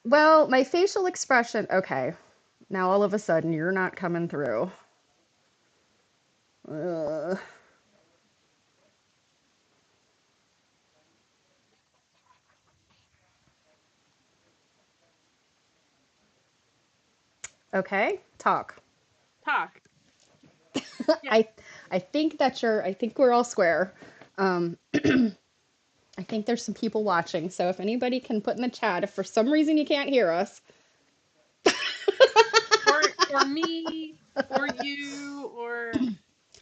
Well, my facial expression, okay. Now all of a sudden you're not coming through. Ugh. Okay, talk. Talk. Yeah. I I think I think we're all square. Um, I think there's some people watching, so if anybody can put in the chat if for some reason you can't hear us, Or me, or you, or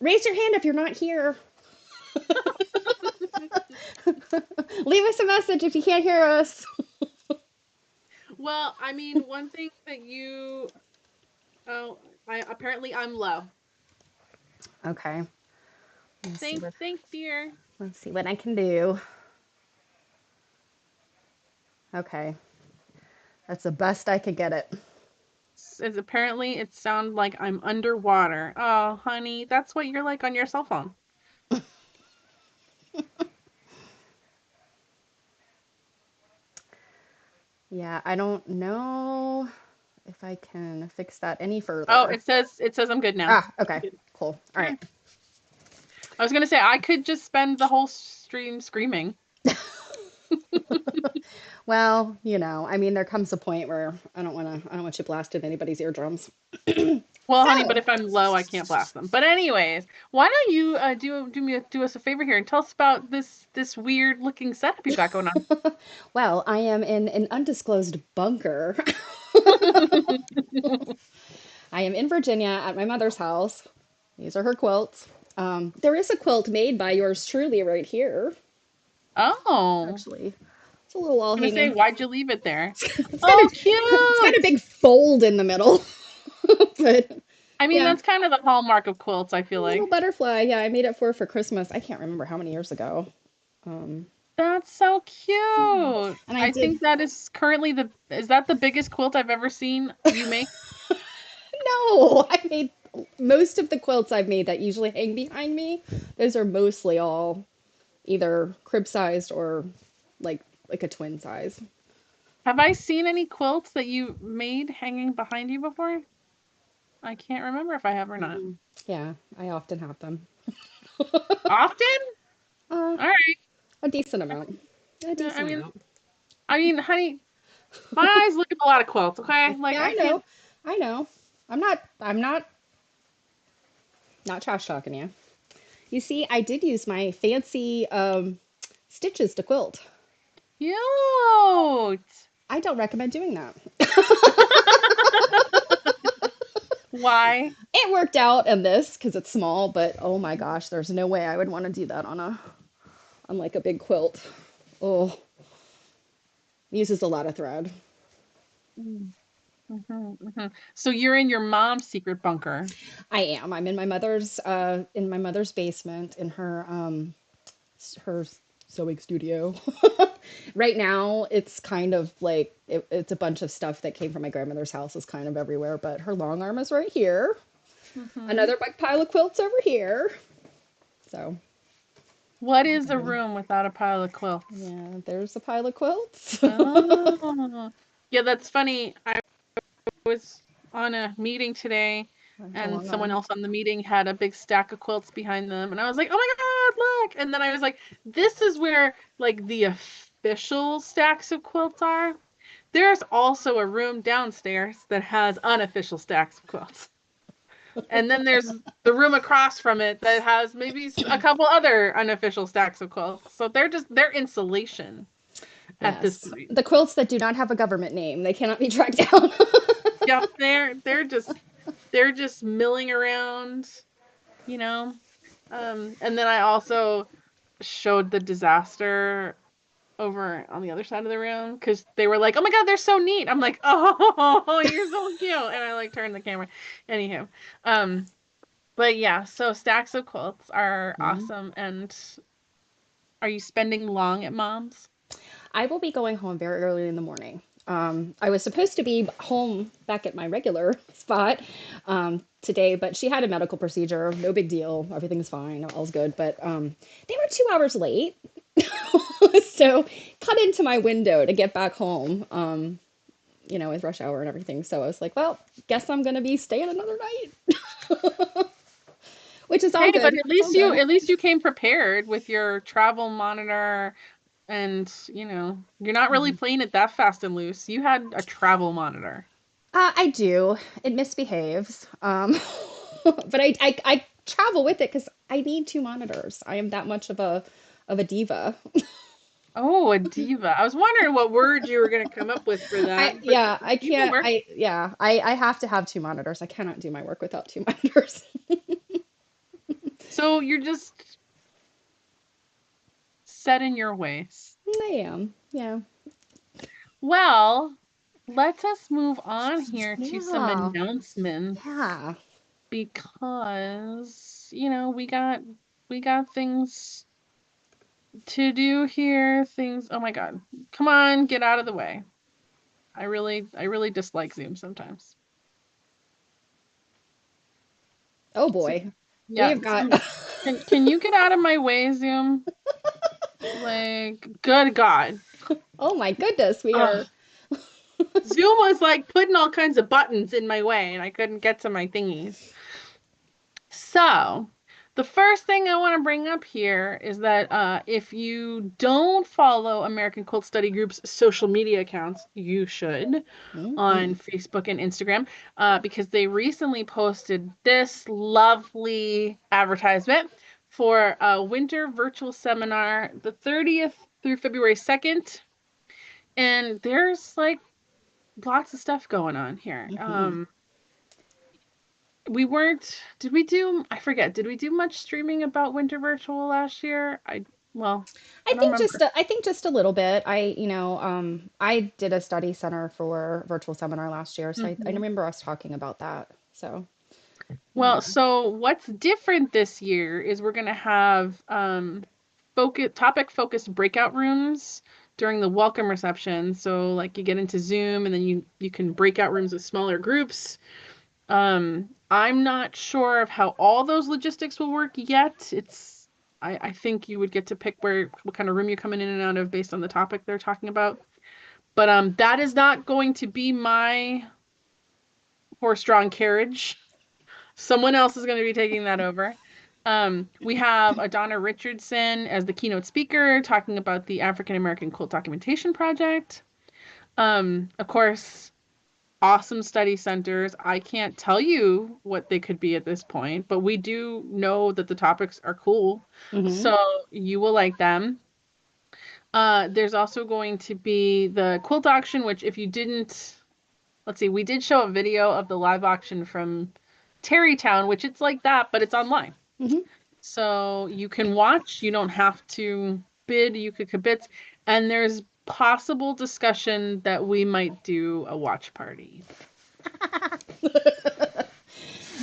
raise your hand if you're not here. Leave us a message if you can't hear us. well, I mean, one thing that you oh, I'm low. Okay, let's see what Thanks, dear. I can do. Okay, that's the best I could get it. As apparently it sounds like I'm underwater. Oh, honey, that's what you're like on your cell phone. Yeah, I don't know if I can fix that any Oh, further. it says I'm good now. Ah, okay, cool. All Yeah. right. I was gonna say I could just spend the whole stream screaming. Well, I mean, there comes a point where I don't want you blasting anybody's eardrums. Well, honey, but So, if I'm low, I can't blast them. But anyways, why don't you do us a favor here and tell us about this weird looking setup you got going on? well, I am in an undisclosed bunker. I am in Virginia at my mother's house. These are her quilts. There is a quilt made by yours truly right here, Oh, actually. It's a little wall I was gonna say, hanging. why'd you leave it there? It's got Oh, it's got a cute. big fold in the middle. But I mean, yeah, that's kind of the hallmark of quilts, I a feel little like. butterfly. Yeah, I made it for her for Christmas. I can't remember how many years ago. Um, That's so yeah. cute. And I I did. think that is currently is that the biggest quilt I've ever seen you make? No, I made most of the quilts I've made that usually hang behind me. Those are mostly all either crib sized or like like a twin size. Have I seen any quilts that you made hanging behind you before? I can't remember if I have or not. Yeah, I often have them. Often? uh, All right. a decent amount. A Yeah, decent amount. I mean, honey, my eyes look at a lot of quilts, okay? Like Yeah, I I can't. know. I know. I'm not trash talking you. You see, I did use my fancy stitches to quilt. Cute. I don't recommend doing that. Why? It worked out in this because it's small, but oh my gosh, there's no way I would want to do that on like a big quilt. Oh, uses a lot of thread. So you're in your mom's secret bunker. I am. I'm in my mother's basement in her sewing studio. Right now, it's kind of like it's a bunch of stuff that came from my grandmother's house is kind of everywhere, but her long arm is right here. Hmm. Another big pile of quilts over here. So, What is a room without a pile of quilts? yeah, there's a pile of quilts. Oh, yeah, that's funny. I was on a meeting today, A and long someone arm. else on the meeting had a big stack of quilts behind them, and I was like, "Oh my God, look!" And then I was like, "This is where like the official stacks of quilts are." There's also a room downstairs that has unofficial stacks of quilts. And then there's the room across from it that has maybe a couple other unofficial stacks of quilts. So they're insulation at this Yes. point. The quilts that do not have a government name, they cannot be tracked down. Yep, they're just milling around, you know. And then I also showed the disaster over on the other side of the room because they were like, "Oh my God, they're so neat." I'm like, "Oh, you're so cute," and I like turned the camera. Anywho, um, but yeah, so stacks of quilts are Mhm. awesome. And are you spending long at mom's? I will be going home very early in the morning. I was supposed to be home back at my regular spot today, but she had a medical procedure. No big deal. Everything's fine. All's good. But they were 2 hours late. So cut into my window to get back home. with rush hour and everything. So I was like, well, guess I'm gonna be staying another night, which is all Hey, but good. It's all good. at least you came prepared with your travel monitor and, you're not really Mhm. playing it that fast and loose. You had a travel monitor. I do. It misbehaves. But I travel with it because I need two monitors. I am that much of a diva. Oh, a diva. I was wondering what word you were going to come up with for that, but Yeah, I diva can't. works. I have to have two monitors. I cannot do my work without two monitors. So you're just set in your ways. I am. Yeah. Well, let us move on here to some Yeah. announcements Yeah. because, we got things to do here, things. Oh my God. Come on, get out of the way. I really dislike Zoom sometimes. Oh So, boy. We yeah, have got Zoom. Can you get out of my way, Zoom? Like, good God. Oh my goodness, we Ugh. are Zoom was like putting all kinds of buttons in my way and I couldn't get to my thingies. So, the first thing I want to bring up here is that if you don't follow American Quilt Study Group's social media accounts, you should Mhm. on Facebook and Instagram because they recently posted this lovely advertisement for a winter virtual seminar, the 30th through February 2nd. And there's like lots of stuff going on here. Mhm. We weren't, did we do, I forget, did we do much streaming about Winter Virtual last year? Well, I don't remember. I think just a little bit. I did a study center for virtual seminar last year, so I Mhm. remember us talking about that. So, yeah. Well, so what's different this year is we're going to have topic focused breakout rooms during the welcome reception. So like you get into Zoom and then you can break out rooms with smaller groups. I'm not sure of how all those logistics will work yet. I think you would get to pick what kind of room you're coming in and out of based on the topic they're talking about. But that is not going to be my horse-drawn carriage. Someone else is going to be taking that over. We have Adonna Richardson as the keynote speaker talking about the African American Quilt Documentation Project. Of course, awesome study centers. I can't tell you what they could be at this point, but we do know that the topics are cool. Hmm. So you will like them. There's also going to be the quilt auction, which if you didn't, let's see, we did show a video of the live auction from Terrytown, which it's like that, but it's online. Hmm. So you can watch, you don't have to bid, you could kibitz, and there's possible discussion that we might do a watch party.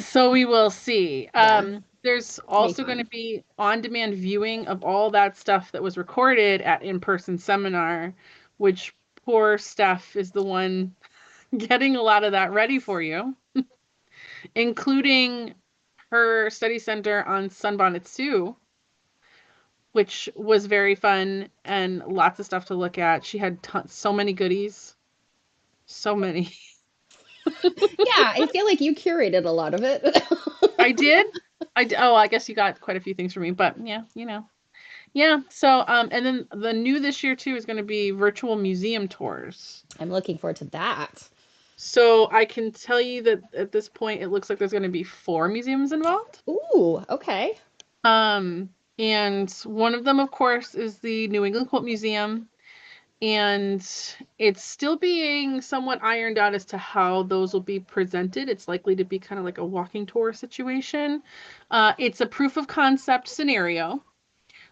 So we will see. Yeah, There's it's gonna be also going to fun. be on-demand viewing of all that stuff that was recorded at in-person seminar, which poor Steph is the one getting a lot of that ready for you, including her study center on Sunbonnet Sue, which was very fun and lots of stuff to look at. She had so many goodies, so many. Yeah, I feel like you curated a lot of it. I did. Oh, I guess you got quite a few things for me, but yeah, Yeah, so and then the new this year too is going to be virtual museum tours. I'm looking forward to that. So I can tell you that at this point it looks like there's going to be four museums involved. Ooh, okay. Um, and one of them, of course, is the New England Quilt Museum, and it's still being somewhat ironed out as to how those will be presented. It's likely to be kind of like a walking tour situation. It's a proof of concept scenario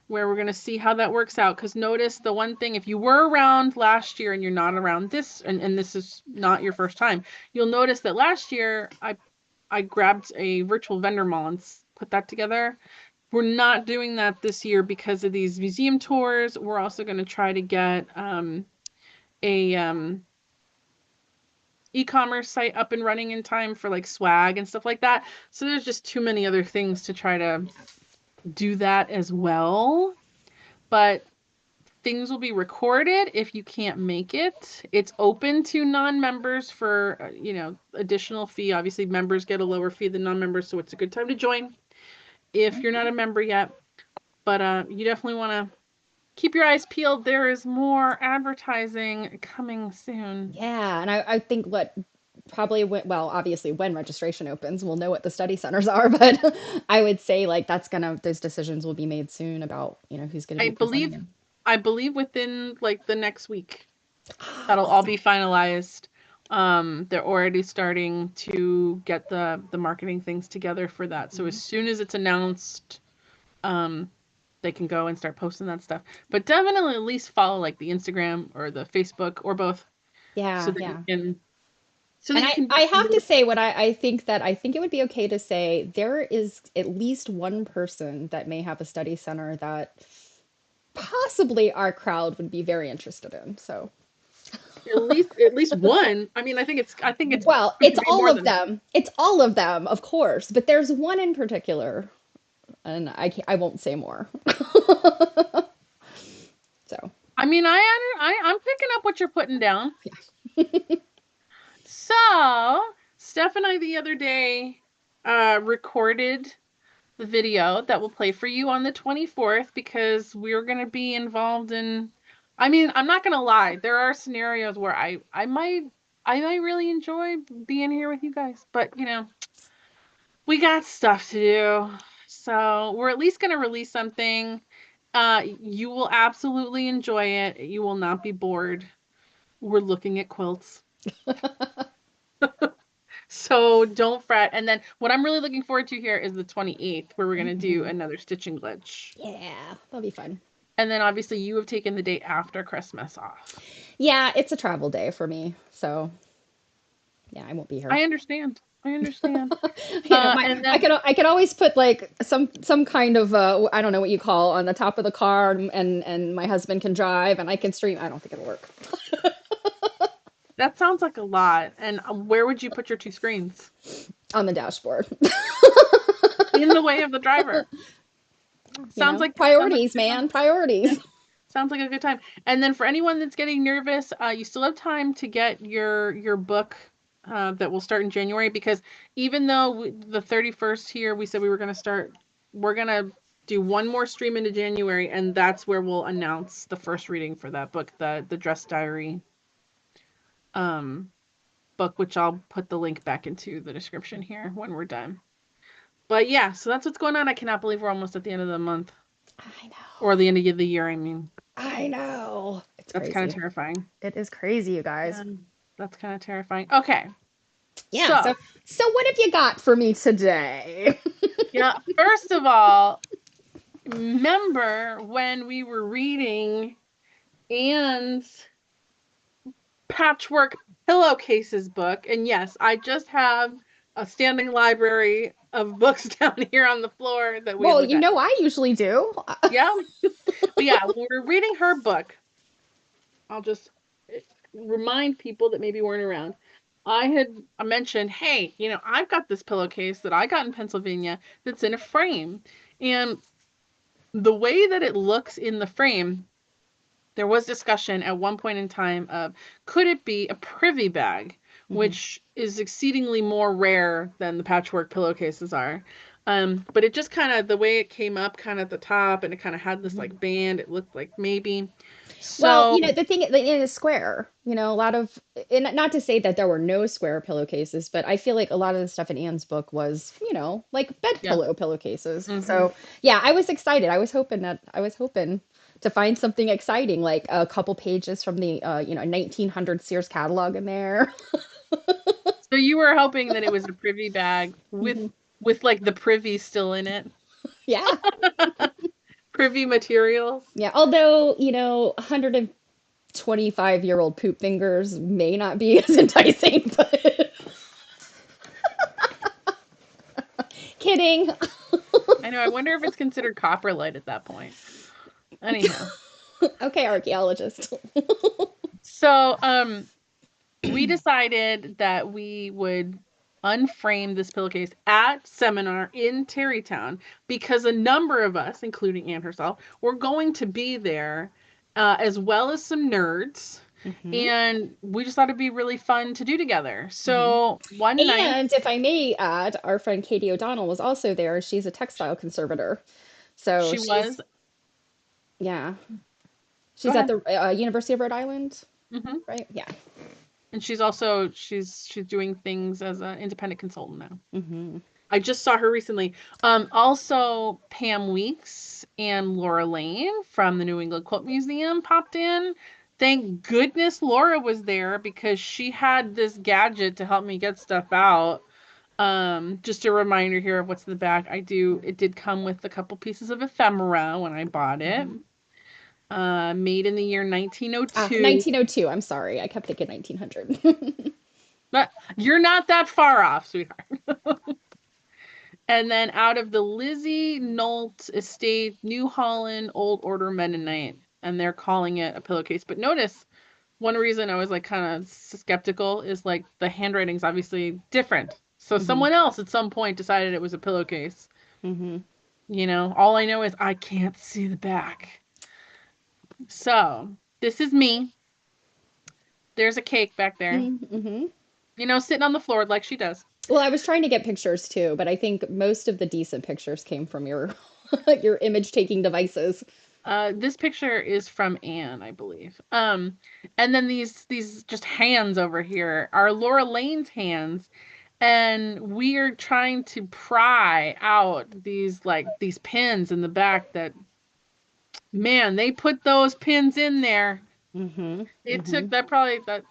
where we're going to see how that works out. Because notice the one thing, if you were around last year and you're not around this, and this is not your first time, you'll notice that last year I grabbed a virtual vendor mall and put that together. We're not doing that this year because of these museum tours. We're also going to try to get a e-commerce site up and running in time for like swag and stuff like that. So there's just too many other things to try to do that as well. But things will be recorded if you can't make it. It's open to non-members for, additional fee. Obviously, members get a lower fee than non-members, so it's a good time to join if you're not a member yet. But you definitely want to keep your eyes peeled. There is more advertising coming soon. Yeah, and I think obviously when registration opens, we'll know what the study centers are, but I would say like those decisions will be made soon about, who's going to I be presenting believe them. I believe within like the next week Ah, that'll all awesome. be finalized. They're already starting to get the marketing things together for that. So as Mhm. soon as it's announced, um, they can go and start posting that stuff. But definitely at least follow like the Instagram or the Facebook or both, so Yeah, that you yeah. can so that And you can I have to really. say what I think it would be okay to say there is at least one person that may have a study center that possibly our crowd would be very interested in. So, At least one. I mean, I think it's well, could be more than that. It's all of them, of course, but there's one in particular, and I won't say more. So, I mean, I'm picking up what you're putting down. yeah. So, Steph and I the other day recorded the video that will play for you on the 24th because we're going to be involved in. I mean, I'm not going to lie. There are scenarios where I might really enjoy being here with you guys, but we got stuff to do. So, we're at least going to release something. You will absolutely enjoy it. You will not be bored. We're looking at quilts. So don't fret. And then what I'm really looking forward to here is the 28th, where we're going to do Mhm. another stitching glitch. Yeah, that'll be fun. And then obviously you have taken the day after Christmas off. Yeah, it's a travel day for me, so yeah, I won't be here. I understand. I understand. And I then could always put like some kind of I don't know what you call on the top of the car, and my husband can drive and I can stream. I don't think it'll work that sounds like a lot. And where would you put your two screens? on the dashboard. In the way of the driver. Sounds like a Priorities, good time. man, Yeah. priorities. Sounds like a good time. And then for anyone that's getting nervous, you still have time to get your book that will start in January, because even though the 31st here we said we were going to start, we're going to do one more stream into January, and that's where we'll announce the first reading for that book, the Dress Diary um, book, which I'll put the link back into the description here when we're done. But yeah, so that's what's going on. I cannot believe we're almost at the end of the month, I know. or the end of the year, I mean. I know. It's That's kind of crazy. terrifying. It is crazy, you guys. Yeah, that's kind of terrifying. Okay, Yeah, so so what have you got for me today? yeah, first of all, remember when we were reading Anne's patchwork pillowcases book? And yes, I just have a standing library of books down here on the floor that we Well, look at. I usually do. Yeah, but yeah, when we're reading her book, I'll just remind people that maybe weren't around. I mentioned, hey, I've got this pillowcase that I got in Pennsylvania that's in a frame. And the way that it looks in the frame, there was discussion at one point in time of, could it be a privy bag, Mhm. which is exceedingly more rare than the patchwork pillowcases are. But it just kind of, the way it came up kind of at the top, and it kind of had this Mhm. like band, it looked like maybe. Well, So the thing it is square. A lot of, and not to say that there were no square pillowcases, but I feel like a lot of the stuff in Anne's book was, like bed yeah. pillowcases. Hmm. So yeah, I was excited. I was hoping to find something exciting, like a couple pages from the 1900 Sears catalog in there. So you were hoping that it was a privy bag with Mhm. like the privy still in it. Yeah, Privy materials. yeah. Although 125-year-old poop fingers may not be as enticing, but kidding. I know, I wonder if it's considered copperlight at that point. Anyhow. Okay, archaeologist. So we decided that we would unframe this pillowcase at seminar in Terrytown because a number of us, including Anne herself, were going to be there, as well as some nerds. Mm-hmm. And we just thought it'd be really fun to do together. Mm-hmm. So one night, And if I may add, our friend Katie O'Donnell was also there. She's a textile conservator. So she was, yeah, go she's at ahead. the University of Rhode Island, Hmm. right? Yeah. And she's also she's doing things as an independent consultant now. Mm-hmm. I just saw her recently. Also Pam Weeks and Laura Lane from the New England Quilt Museum popped in. Thank goodness Laura was there because she had this gadget to help me get stuff out. Just a reminder here of what's in the back. It did come with a couple pieces of ephemera when I bought it. Mm-hmm. Made in the year 1902. 1902. I'm sorry. I kept thinking 1900. But you're not that far off, sweetheart. And then out of the Lizzie Nolt Estate, New Holland Old Order Mennonite, and they're calling it a pillowcase. But notice one reason I was like kind of skeptical is like the handwriting's obviously different. So Mm-hmm. someone else at some point decided it was a pillowcase. Mm-hmm. All I know is I can't see the back. So this is me. There's a cake back there, Mm-hmm. sitting on the floor like she does. Well, I was trying to get pictures too, but I think most of the decent pictures came from your your image taking devices. This picture is from Anne, I believe. And then these just hands over here are Laura Lane's hands, and we are trying to pry out these pins in the back that, man, they put those pins in there. Mm-hmm. It Mm-hmm. took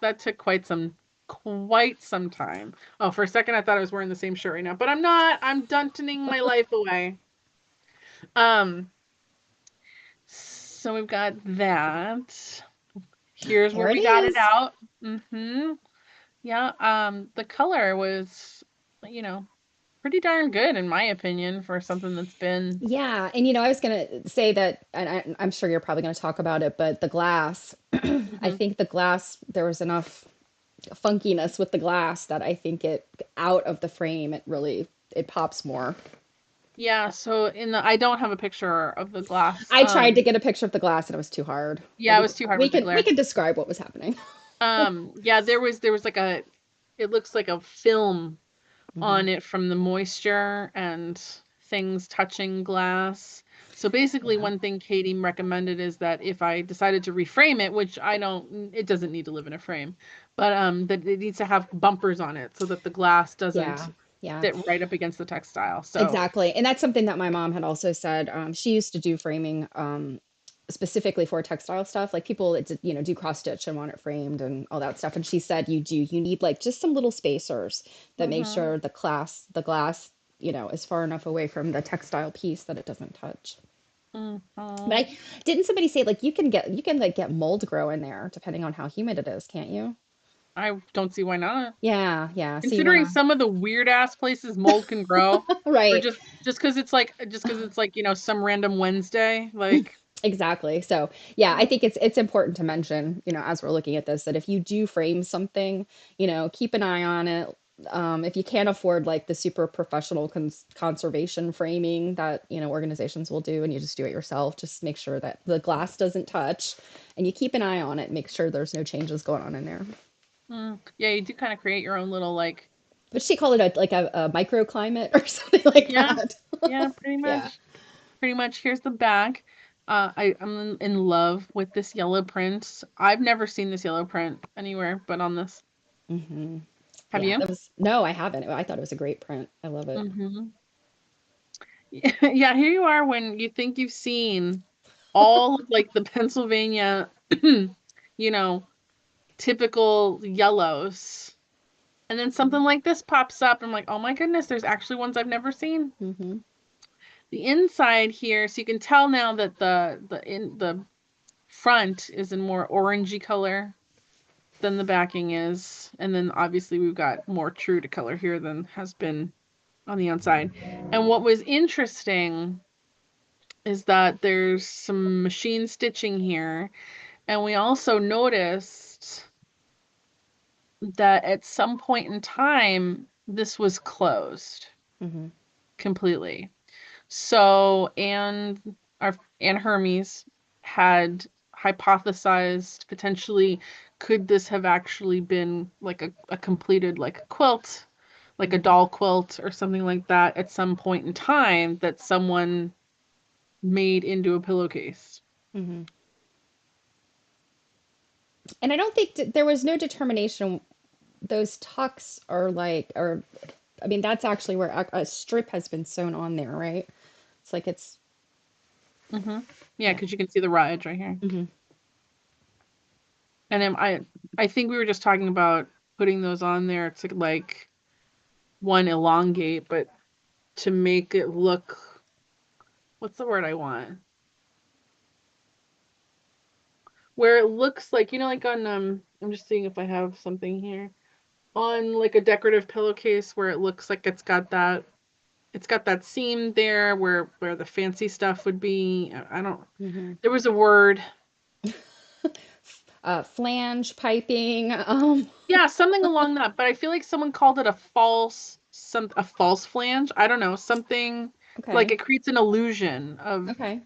that took quite some time. Oh, for a second I thought I was wearing the same shirt right now, but I'm not. I'm duntoning my life away. Um, so we've got that. Here's There where it we got it is. out. Mm-hmm. Yeah. The color was, you know, pretty darn good in my opinion for something that's been. Yeah, and I was gonna say that, and I'm sure you're probably gonna talk about it, but the glass, I Mhm. think the glass, there was enough funkiness with the glass that I think it out of the frame, it pops more. Yeah. So I don't have a picture of the glass. I tried to get a picture of the glass and it was too hard, but Yeah, it was too hard with the we glare. can describe what was happening. Yeah, there was like it looks like a film Hmm. on it from the moisture and things touching glass. So basically, Yeah. one thing Katie recommended is that if I decided to reframe it, which it doesn't need to live in a frame, but that it needs to have bumpers on it so that the glass Yeah. doesn't Yeah. sit right up against the textile. So, Exactly. And that's something that my mom had also said. She used to do framing specifically for textile stuff. Like people that do cross stitch and want it framed and all that stuff. And she said you need like just some little spacers that make mhm, sure the glass, is far enough away from the textile piece that it doesn't touch. But mhm. I didn't somebody say like you can like get mold grow in there depending on how humid it is, can't you? I don't see why not. Yeah, yeah. So you Considering wanna some of the weird ass places mold can grow, or right. just because it's like some random Wednesday, like. Exactly. So, yeah, I think it's important to mention, as we're looking at this, that if you do frame something, keep an eye on it. If you can't afford like the super professional conservation framing that, organizations will do and you just do it yourself, just make sure that the glass doesn't touch and you keep an eye on it, make sure there's no changes going on in there. Yeah, you do kind of create your own little like. But she called it a microclimate or something like Yeah, that. yeah, pretty Yeah. much. Pretty much. Here's the back. I'm in love with this yellow print. I've never seen this yellow print anywhere but on this. Hmm. Have Yeah, you? no, I haven't. I thought it was a great print. I love it. Mm-hmm. Yeah, here you are when you think you've seen all of like the Pennsylvania, you know, typical yellows. And then something like this pops up. I'm like, oh my goodness, there's actually ones I've never seen. Hmm. The inside here, so you can tell now that the front is in more orangey color than the backing is. And then obviously we've got more true to color here than has been on the outside. And what was interesting is that there's some machine stitching here. And we also noticed that at some point in time, this was closed Hmm. completely. So, and Hermes had hypothesized potentially could this have actually been like a completed like a quilt, like a Mhm. doll quilt or something like that at some point in time that someone made into a pillowcase. Mhm. And I don't think there was no determination. Those tucks are like, or I mean, that's actually where a strip has been sewn on there, right? It's like it's Mm-hmm. Yeah, yeah. because you can see the ridge right here. Hmm. And then I think we were just talking about putting those on there to like one elongate, but to make it look, what's the word I want? Where it looks like, like on I'm just seeing if I have something here. On like a decorative pillowcase where it looks like it's got that seam there where the fancy stuff would be. I don't, Hmm. there was a word. Flange piping. Yeah, something along that, but I feel like someone called it a false flange. I don't know, something like Okay. it creates an illusion of. Okay.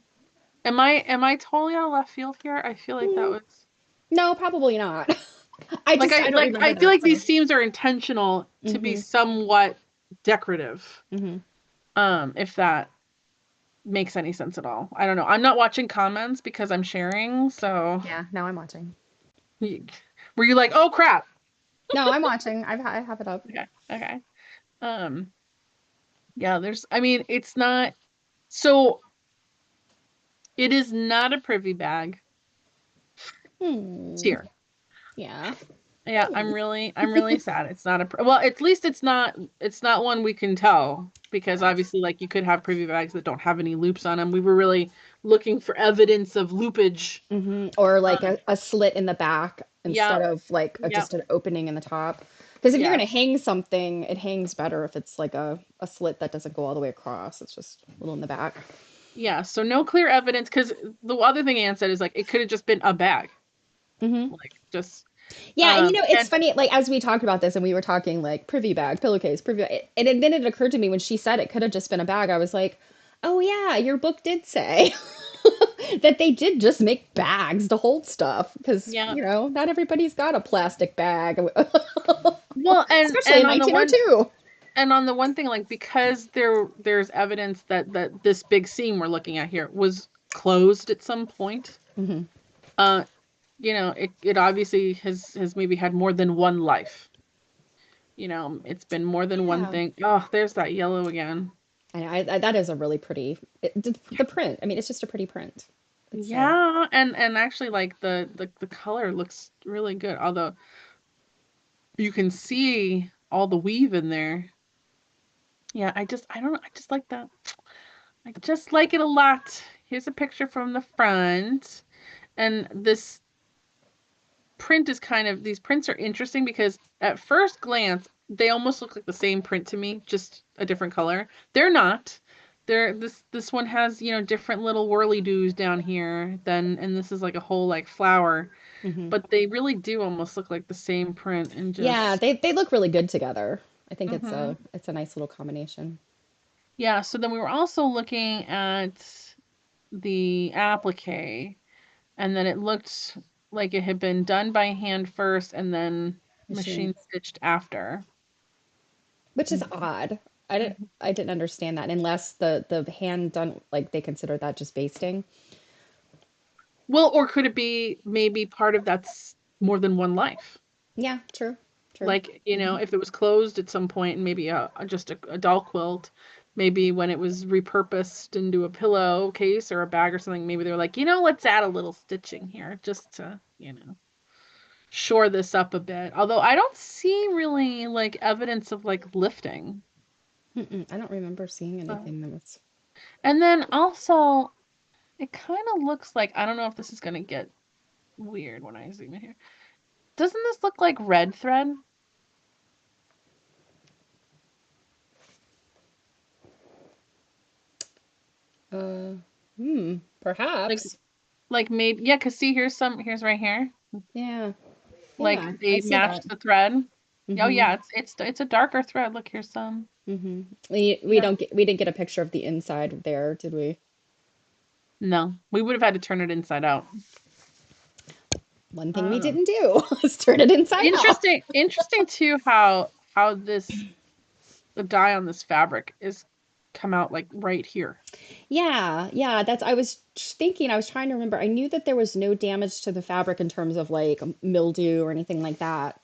Am I totally out of left field here? I feel like that Mm, was no, probably not. like I I don't like remember I feel that. like these So. seams are intentional to be Hmm. somewhat decorative. Hmm. If that makes any sense at all. I don't know. I'm not watching comments because I'm sharing, so Yeah. Now I'm watching. were you like, "Oh crap." No, I'm watching. I have it up. Okay. Okay. Um yeah, I mean, it's not, so it is not a privy bag. It's Hmm. here. Yeah. Yeah, Hmm. I'm really sad. It's not well, at least it's not one we can tell because obviously like you could have privy bags that don't have any loops on them. We were really looking for evidence of loopage. Hmm. Or like Um, a slit in the back yeah, instead of like yeah, just an opening in the top. Because if you're yeah. gonna hang something, it hangs better if it's like a slit that doesn't go all the way across. It's just a little in the back. Yeah, so no clear evidence because the other thing Anne said is like it could have just been a bag. Hmm. Like just Yeah, and it's and funny, like as we talked about this and we were talking like privy bag, pillowcase, privy bag, and then it occurred to me when she said it could have just been a bag. I was like, oh yeah, your book did say that they did just make bags to hold stuff because, yeah. not everybody's got a plastic bag, Well, and especially in and on the one 1902. and on the one thing, like because there's evidence that this big seam we're looking at here was closed at some point. Hmm. Uh, it obviously has maybe had more than one life. It's been more than one Yeah. thing. Oh, there's that yellow again. That is a really pretty, the print. I mean, it's just a pretty print. It's Yeah, and actually like the color looks really good. Although you can see all the weave in there. Yeah, I don't know. I just like that. I just like it a lot. Here's a picture from the front. And this print is these prints are interesting because at first glance, they almost look like the same print to me, just a different color. They're not. This one has, different little whirly doos down here and this is like a whole like flower, hmm. but they really do almost look like the same print and Yeah, just they look really good together. I think hmm it's a nice little combination. Yeah, so then we were also looking at the applique. And then it looked like it had been done by hand first and then Machine. machine stitched after. Which is Mhm. odd. Mhm. I didn't understand that unless the hand done like they consider that just basting. Well, or could it be maybe part of that's more than one life? Yeah, true. True. Like, if it was closed at some point and maybe just a doll quilt, maybe when it was repurposed into a pillowcase or a bag or something, maybe they were like, let's add a little stitching here just to, shore this up a bit. Although I don't see really like evidence of like lifting. Mm-mm, I don't remember seeing So, anything that was. and then also, it kind of looks like, I don't know if this is going to get weird when I zoom in here. Doesn't this look like red thread? Uh, hmm, Like, perhaps. like maybe, yeah, because see, here's right here. Yeah. Like Yeah, I they see that. matched the thread. Oh Mm-hmm. yeah, it's a darker thread. Look, here's some. Mm-hmm. Yeah. We didn't get a picture of the inside there, did we? No, we would have had to turn it inside out. One thing we Um, didn't do is turn it inside out. interesting too how this the dye on this fabric is come out like right here. Yeah, yeah, that's I was thinking, I was trying to remember. I knew that there was no damage to the fabric in terms of like mildew or anything like that.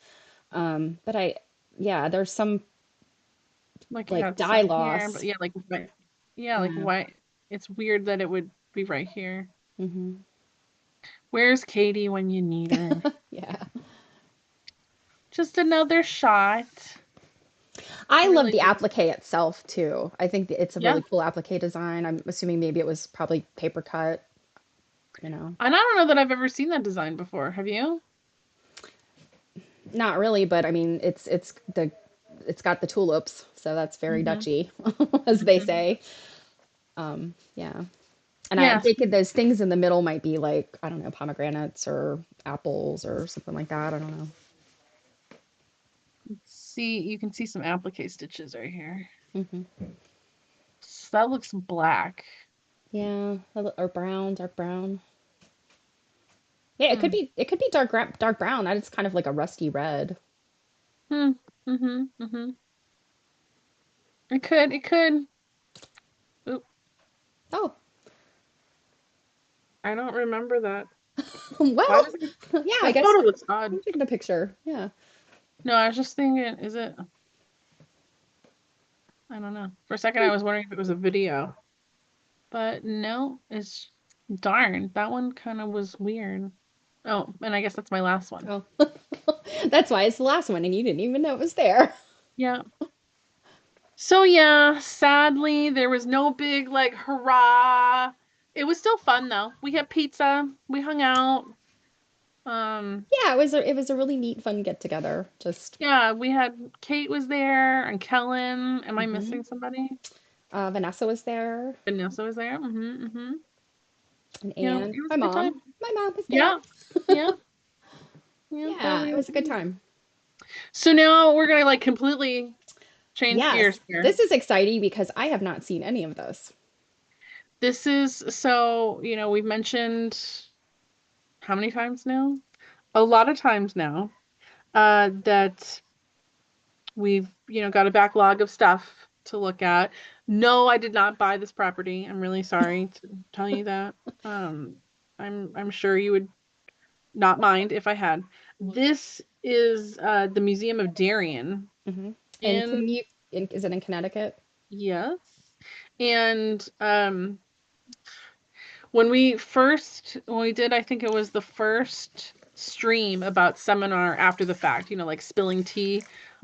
But yeah, there's some Like yeah, like it's dye some here, but loss. yeah, like white. Yeah, like Yeah. white. It's weird that it would be right here. Hmm. Where's Katie when you need her? Yeah. Just another shot. I love Really the do. applique itself too. I think that it's a Yeah. really cool applique design. I'm assuming maybe it was probably paper cut, you know. And I don't know that I've ever seen that design before. Have you? Not really, but I mean, it's got the tulips, so that's very Mm-hmm. Dutchy, as they Mm-hmm. say. Yeah. And I'm Yes. thinking those things in the middle might be like, I don't know, pomegranates or apples or something like that. I don't know. See, you can see some applique stitches right here. Hmm. So that looks black. Yeah, or brown, dark brown. Yeah, it could Hmm. be it could be dark brown. That is kind of like a rusty red. Hmm. Mm-hmm. Mm-hmm. It could. It could. Oop, Oh, I don't remember that. Why well, does it, yeah, I that guess photo looks odd? I'm taking a picture. Yeah. No, I was just thinking, is it? I don't know. For a second, I was wondering if it was a video, but no, it's darn. That one kind of was weird. Oh, and I guess that's my last one. Oh, that's why it's the last one, and you didn't even know it was there. Yeah. So yeah, sadly, there was no big like hurrah. It was still fun though. We had pizza, we hung out. Um, Yeah, it was a really neat, fun get together. Just yeah, we had Kate was there and Kellen. Am I hmm missing somebody? Vanessa was there, Vanessa was there. Mm-hmm. Mm-hmm. Yeah, and it was my a good mom. time. My mom was there. Yeah. Yeah. Yeah, that Yeah, it was was a good time. so now we're gonna like completely change gears Yes, here. this is exciting because I have not seen any of this. This is so, we've mentioned how many times now? A lot of times now, that we've, got a backlog of stuff to look at. No, I did not buy this property. I'm really sorry to tell you that. Um, I'm sure you would not mind if I had. This is the Museum of Darien Hmm. And in commute, is it in Connecticut? yes. And when we did, I think it was the first stream about seminar after the fact, like spilling tea.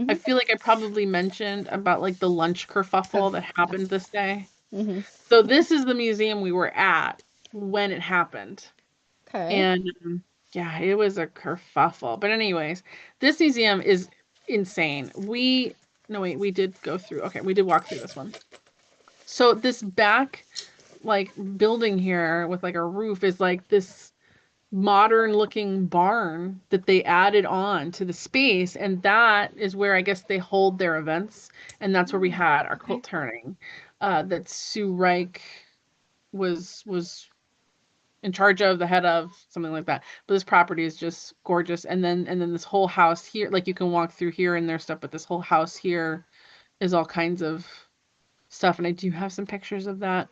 I Hmm. feel like I probably mentioned about like the lunch Oh, kerfuffle that happened yes. this day. Hmm. So this is the museum we were at when it happened. Okay. And yeah, it was a kerfuffle. But anyways, this museum is insane. No wait, we did go through. Okay, we did walk through this one. So this back like building here with like a roof is like this modern looking barn that they added on to the space, and that is where I guess they hold their events, and that's where we Oh, had our okay. quilt turning that Sue Reich was in charge of, the head of, something like that. But this property is just gorgeous, and then this whole house here, like you can walk through here and there's stuff, but this whole house here is all kinds of stuff, and I do have some pictures of that.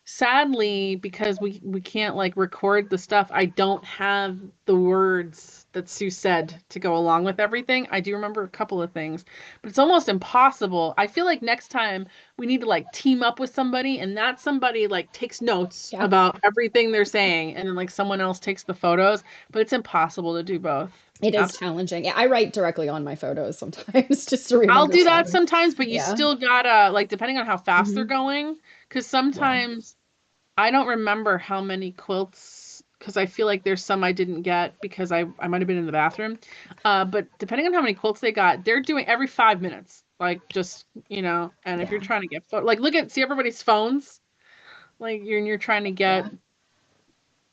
Sadly, because we can't like record the stuff, I don't have the words that Sue said to go along with everything. I do remember a couple of things, but it's almost impossible. I feel like next time we need to like team up with somebody, and that somebody like takes notes Yeah. about everything they're saying, and then like someone else takes the photos, but it's impossible to do both. It is Absolutely. challenging. Yeah, I write directly on my photos sometimes just to I'll remember do that stuff. sometimes, but you Yeah. still gotta like, depending on how fast they're Hmm. going, because Yeah. sometimes I don't remember how many quilts, because I feel like there's some I didn't get because I might have been in the bathroom. But depending on how many quilts they got, they're doing every 5 minutes. Like just, and if you're Yeah. trying to get like see everybody's phones. Like you're trying to get Yeah.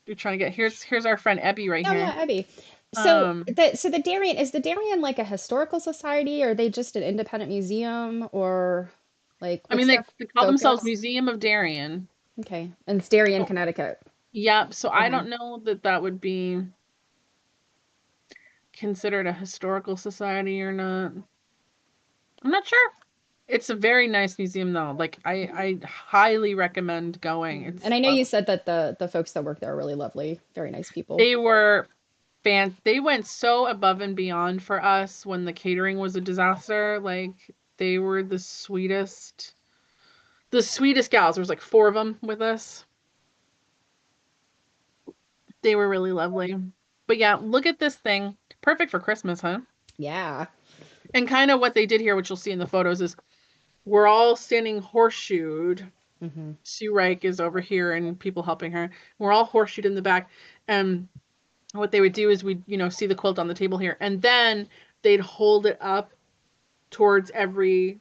here's our friend Ebby right Oh here. yeah, Abby. So Um, the Darien, is the Darien like a historical society, or are they just an independent museum, or like I what's mean their they call themselves focus? Museum of Darien. Okay. And it's Darien, So Connecticut. yeah, so I Okay. don't know that that would be considered a historical society or not. I'm not sure. It's a very nice museum though. Like I highly recommend going. Yeah. It's And I know you lovely. said that the folks that work there are really lovely, very nice people. They were they went so above and beyond for us when the catering was a disaster. Like they were the sweetest gals. There was like four of them with us. They were really lovely. But yeah, look at this thing. Perfect for Christmas, huh? Yeah. And kind of what they did here, which you'll see in the photos, is we're all standing horseshoed. Hmm. Sue Reich is over here and people helping her. We're all horseshoed in the back. And what they would do is we'd, see the quilt on the table here. And then they'd hold it up towards every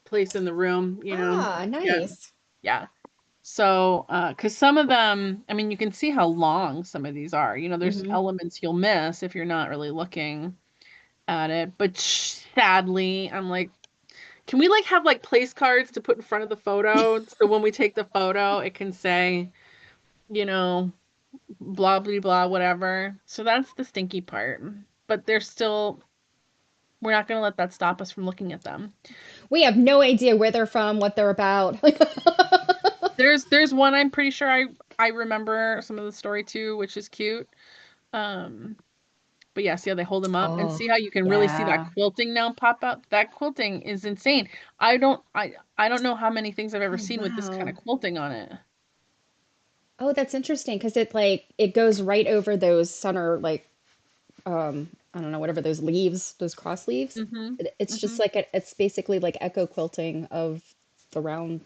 place in the room, Ah, Yeah. nice. Yeah. So, because some of them, I mean, you can see how long some of these are. There's Hmm. elements you'll miss if you're not really looking at it. But sadly, I'm like, can we like have like place cards to put in front of the photo so when we take the photo, it can say, you know, blah blah blah whatever. So that's the stinky part. But they're still we're not going to let that stop us from looking at them. We have no idea where they're from, what they're about. There's one I'm pretty sure I remember some of the story too, which is cute. Um but yeah, see how they hold them up and Oh, see how you can really see that yeah. quilting now pop up. That quilting is insane. I don't know how many things I've ever Oh, seen with this kind wow. of quilting on it. Oh, that's interesting because it goes right over those center I don't know, whatever those leaves, those cross leaves. Mhm. It's just Mhm. like it's basically like echo quilting of the round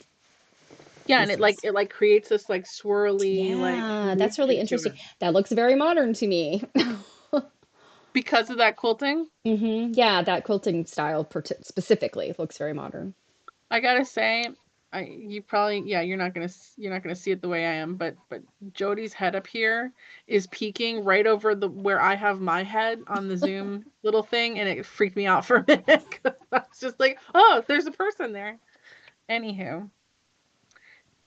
Yeah, and pieces. it like creates this like swirly like Yeah, that's really movement to interesting. it That looks very modern to me. because of that quilting. Yeah, that quilting style specifically looks very modern. I gotta say, you probably yeah you're not gonna see it the way I am, but Jody's head up here is peeking right over the where I have my head on the Zoom little thing, and it freaked me out for a minute. 'Cause I was just like, oh, there's a person there. Anywho,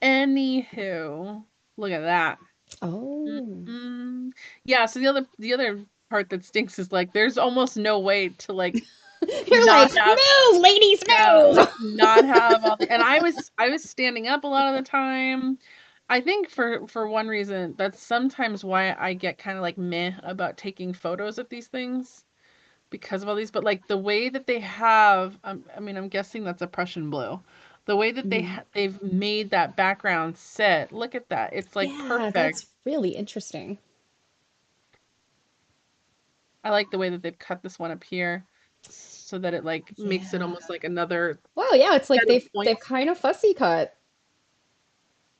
anywho, look at that. Oh. Mm-mm. Yeah. So the other part that stinks is like there's almost no way to like You're not like, have move, ladies, yeah, move. like not have all the and I was standing up a lot of the time. I think for one reason, that's sometimes why I get kind of like meh about taking photos of these things because of all these, but like the way that they have I mean, I'm guessing that's a Prussian blue. The way that Mhm. they've made that background sit. Look at that. It's like Yeah, perfect. that's really interesting. I like the way that they've cut this one up here so that it like makes it Yeah. almost like another Wow, yeah, it's like set of they've points. kind of fussy cut.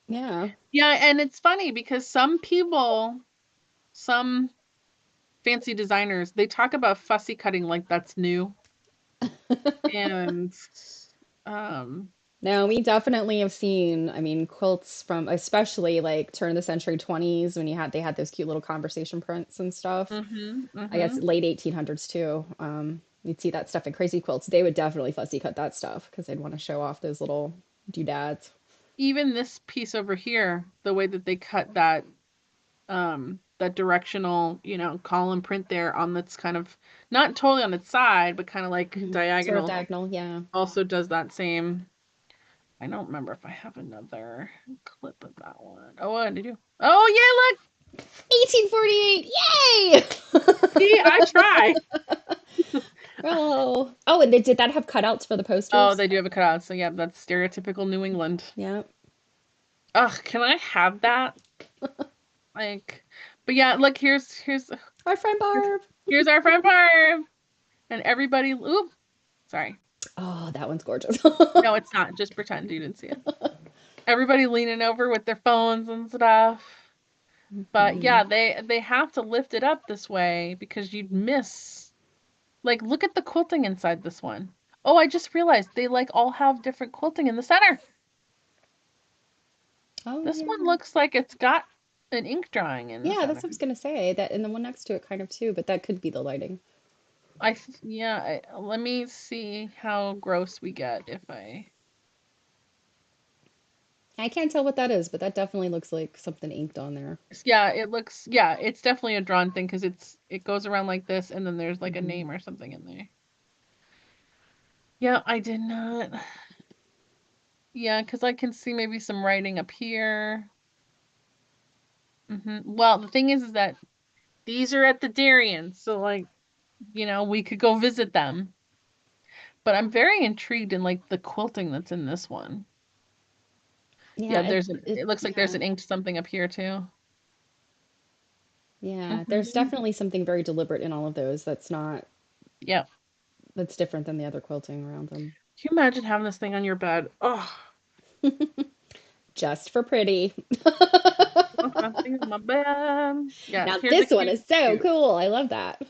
Yeah. Yeah, and it's funny because some people, some fancy designers, they talk about fussy cutting like that's new. And um No, we definitely have seen, I mean, quilts from especially like turn of the century 20s when they had those cute little conversation prints and stuff. mhm, I guess mhm. late 1800s too. You'd see that stuff in crazy quilts. They would definitely fussy cut that stuff because they'd want to show off those little doodads. Even this piece over here, the way that they cut that directional, column print there on that's kind of not totally on its side, but kind of like Mhm. Sort of diagonal diagonal, yeah. also does that same. I don't remember if I have another clip of that one. Oh, what did you? Oh, yeah, 1848, yay! look. See, I try. Oh, oh, and did that have cutouts for the Oh, posters? they do have a cutout. So yeah, that's stereotypical New England. Yeah. Ugh, can I have that? Like, but yeah, look, Our friend here's Barb. here's our friend Barb, and everybody. Oop, sorry. Oh, that one's gorgeous. No, it's not. Just pretend you didn't see it. Everybody leaning over with their phones and stuff. But Mhm. yeah, they have to lift it up this way because you'd miss. Like, look at the quilting inside this one. Oh, I just realized they like all have different quilting in the center. Oh, This one yeah. looks like it's got an ink drawing in the Yeah, that's center. what I was gonna say. That and the one next to it kind of too, but that could be the lighting. Yeah, let me see how gross we get if I I can't tell what that is, but that definitely looks like something inked on there. Yeah, it looks, yeah, it's definitely a drawn thing because it goes around like this and then there's like a Hmm. name or something in there. Yeah, I did not. Yeah, because I can see maybe some writing up here. Well, the thing is that these are at the Darien, so like, we could go visit them. But I'm very intrigued in like the quilting that's in this one. Yeah, Yeah, it looks like there's yeah, an inked something up here too. yeah. There's Hmm. definitely something very deliberate in all of those Yeah. that's different than the other quilting around them. Can you imagine having this thing on your bed? Oh, Just for pretty. something on my bed. Yeah, Now here's a this one cute, is so cute. cool. I love that.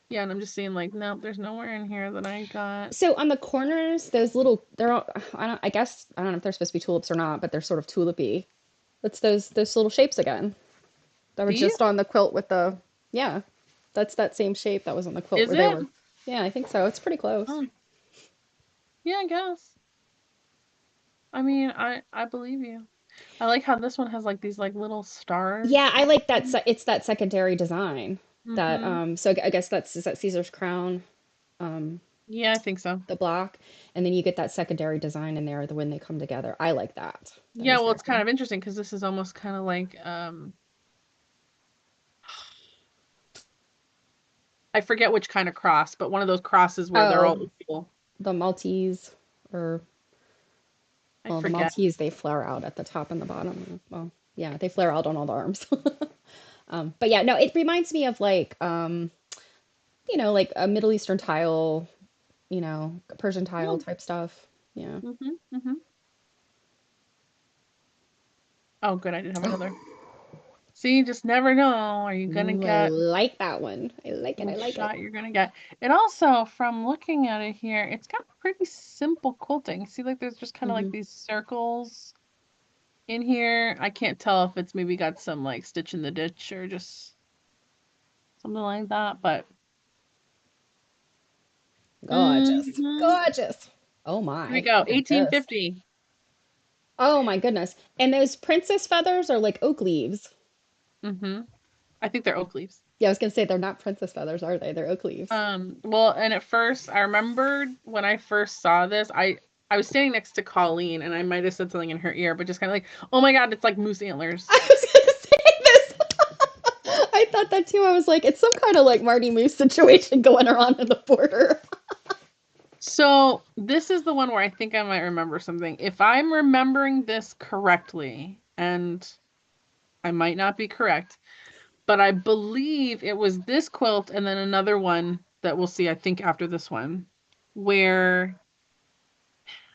Yeah, and I'm just seeing like, nope, there's nowhere in here that I got. So on the corners, those little they're all, I guess I don't know if they're supposed to be tulips or not, but they're sort of tulipy. That's those little shapes again. That were These? just on the quilt with the yeah. That's that same shape that was on the quilt Is where they it? were. Yeah, I think so. It's pretty close. Oh, yeah, I guess. I mean, I believe you. I like how this one has like these like little Yeah, stars. I like that. It's that secondary design that Mm-hmm. so I guess that's is that Caesar's crown, um, Yeah, I think so. the block, and then you get that secondary design in there the when they come together. I like that. That Yeah, is well, very it's kind cool. of interesting because this is almost kind of like I forget which kind of cross, but one of those crosses where they're all Oh, equal. the Maltese or I well, the forget. Maltese they flare out at the top and the bottom. Well, yeah, they flare out on all the arms. But yeah, no, it reminds me of like like a Middle Eastern tile, Persian tile Hmm. type stuff. Yeah. Mm-hmm. Oh, good. I didn't have another. See, you just never know. Are you gonna Ooh, I get like that one. I like it. I which like it. shot you're gonna get? It also, from looking at it here, it's got pretty simple quilting. See, like there's just kind of like Hmm. these circles in here. I can't tell if it's maybe got some like stitch in the ditch or just something like that, but Gorgeous. hmm Gorgeous. Oh here we my. go. Look at this. 1850. Oh my goodness. And those princess feathers are like oak leaves. hmm I think they're oak leaves. Yeah, I was gonna say they're not princess feathers, are they? They're oak leaves. Well, and at first, I remembered when I first saw this, I was standing next to Colleen, and I might have said something in her ear, but just kind of like, oh my God, it's like moose antlers. I was gonna say this. I thought that too. I was like, it's some kind of like Marty Moose situation going on in the border. So this is the one where I think I might remember something. If I'm remembering this correctly, and I might not be correct, but I believe it was this quilt and then another one that we'll see, I think, after this one, where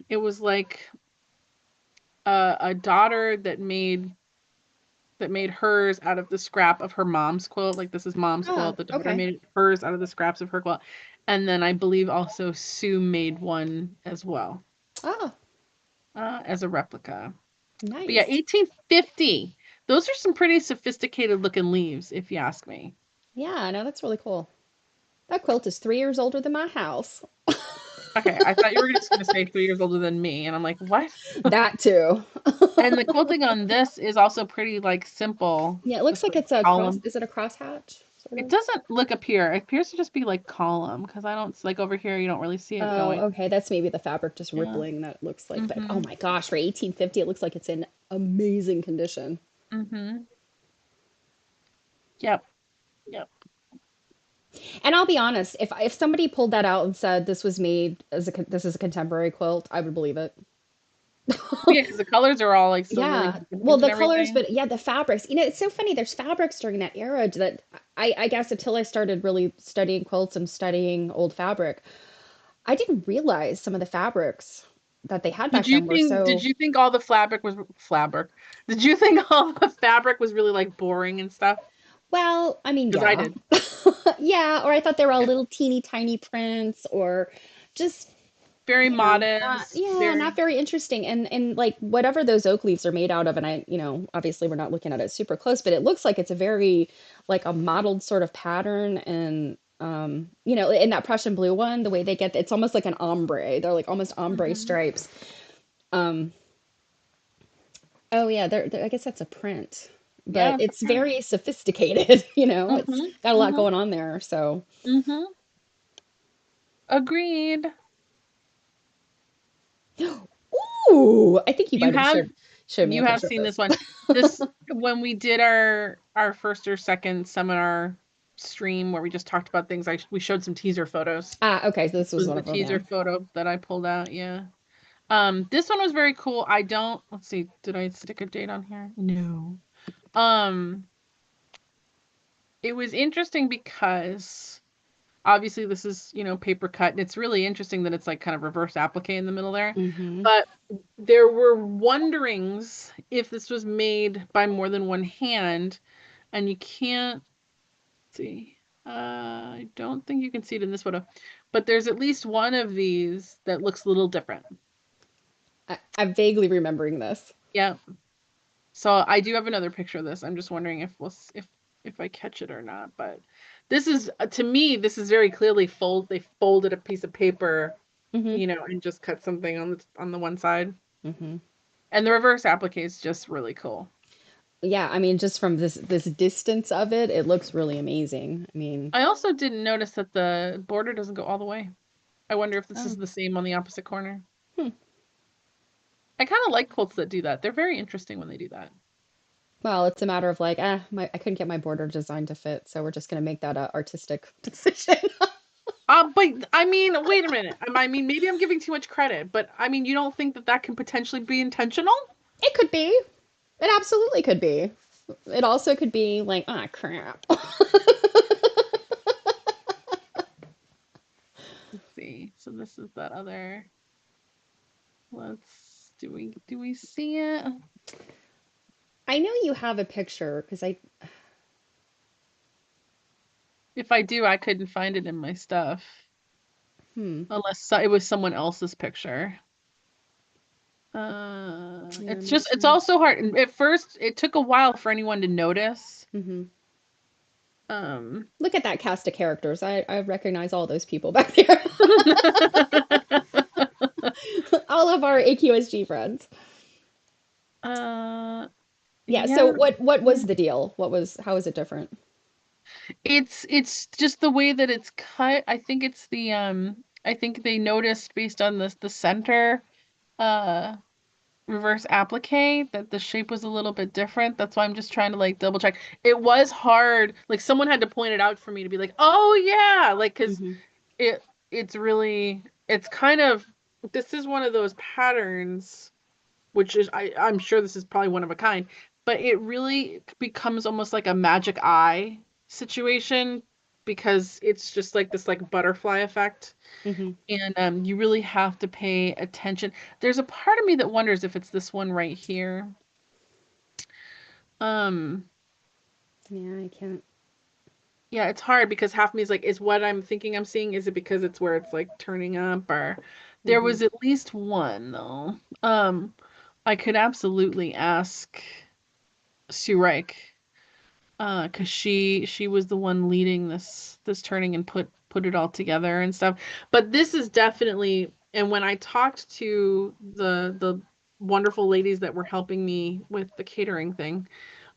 it was like a daughter that made hers out of the scrap of her mom's quilt. Like this is mom's Oh, quilt. The daughter okay. made hers out of the scraps of her quilt. And then I believe also Sue made one as well, Oh, as a replica. But yeah, nice. 1850. Those are some pretty sophisticated looking leaves, if you ask me. Yeah, no, that's really cool. That quilt is 3 years older than my house. Okay, I thought you were just going to say 3 years older than me, and I'm like, what? That too. And the quilting on this is also pretty like simple. Yeah, it looks Just like like it's a cross. column. Is it a crosshatch? Sort It of. doesn't look appear. It appears to just be like column because I don't like over here. You don't really see it Oh, going. okay. That's maybe the fabric just Yeah. rippling that looks like. But oh Mm-hmm. my gosh, for 1850, it looks like it's in amazing condition. Mm-hmm. Yep. Yep. And I'll be honest, if somebody pulled that out and said this was made as this is a contemporary quilt, I would believe it. Well, yeah, because the colors are all like still really Yeah. Well, vivid and the colors, everything. but yeah, the fabrics. It's so funny. There's fabrics during that era that I guess until I started really studying quilts and studying old fabric, I didn't realize some of the fabrics that they had back then were Did so, you think all the fabric? Did you think all the fabric was really like boring and stuff? well, I mean, Because I yeah. did. Yeah, or I thought they were all little teeny tiny prints or just Very not modest, yeah, very not very interesting. And like whatever those oak leaves are made out of, and obviously we're not looking at it super close, but it looks like it's a very like a mottled sort of pattern and in that Prussian blue one, the way they get it's almost like an ombre. They're like almost ombre hmm stripes. Um Oh yeah, I guess that's a print, but Yeah, it's a it's print. very sophisticated, you know. It's Mhm. got a lot Mhm. going on there. So, Mhm. Agreed. ooh, I think you You might have have showed me a you have picture of seen this this. one. This when we did our first or second seminar stream where we just talked about things. We showed some teaser photos. Ah, okay, so This this was was one the of them, yeah. teaser photo that I pulled out. Yeah. This one was very cool. I don't. Let's see. Did I stick a date on here? No. Um, it was interesting because obviously this is, paper cut, and it's really interesting that it's like kind of reverse applique in the middle there. Mm-hmm. But there were wonderings if this was made by more than one hand, and you can't see. I don't think you can see it in this photo, but there's at least one of these that looks a little different. I'm vaguely remembering this. Yeah. So I do have another picture of this. I'm just wondering if I catch it or not. But this is to me, this is very clearly they folded a piece of paper, Mm-hmm. and just cut something on the one side. Mm-hmm. And the reverse applique is just really cool. Yeah, I mean, just from this distance of it, it looks really amazing. I mean, I also didn't notice that the border doesn't go all the way. I wonder if this is oh, the same on the opposite corner. hmm. I kind of like quilts that do that. They're very interesting when they do that. Well, it's a matter of like, I couldn't get my border design to fit, so we're just gonna make that a artistic decision. But I mean, wait a minute. I mean, maybe I'm giving too much credit, but I mean, you don't think that that can potentially be intentional? It could be. It absolutely could be. It also could be like, ah, crap. Let's see. So this is that other. Let's do we see it? I know you have a picture because I. If I do, I couldn't find it in my stuff Hmm. unless it was someone else's picture. Yeah, It's I'm not just it's sure. also hard. At first, it took a while for anyone to notice. Hmm. Um, Look at that cast of characters. I recognize all those people back there. All of our AQSG friends. uh, Yeah. So yeah, what yeah. was the deal? How is it different? It's just the way that it's cut. I think they noticed based on the center uh reverse applique that the shape was a little bit different. That's why I'm just trying to like double check. It was hard. Like someone had to point it out for me to be like, "Oh yeah," like cuz Hmm. it it's kind of this is one of those patterns which is I'm sure this is probably one of a kind, but it really becomes almost like a magic eye situation because it's just like this like butterfly effect, Hmm. and you really have to pay attention. There's a part of me that wonders if it's this one right here. Um, Yeah, I can't. yeah, it's hard because half me is like, is what I'm thinking I'm seeing, is it because it's where it's like turning up, or there Hmm. was at least one though. I could absolutely ask Sue Reich, because she was the one leading this turning and put it all together and stuff. But this is definitely, and when I talked to the wonderful ladies that were helping me with the catering thing,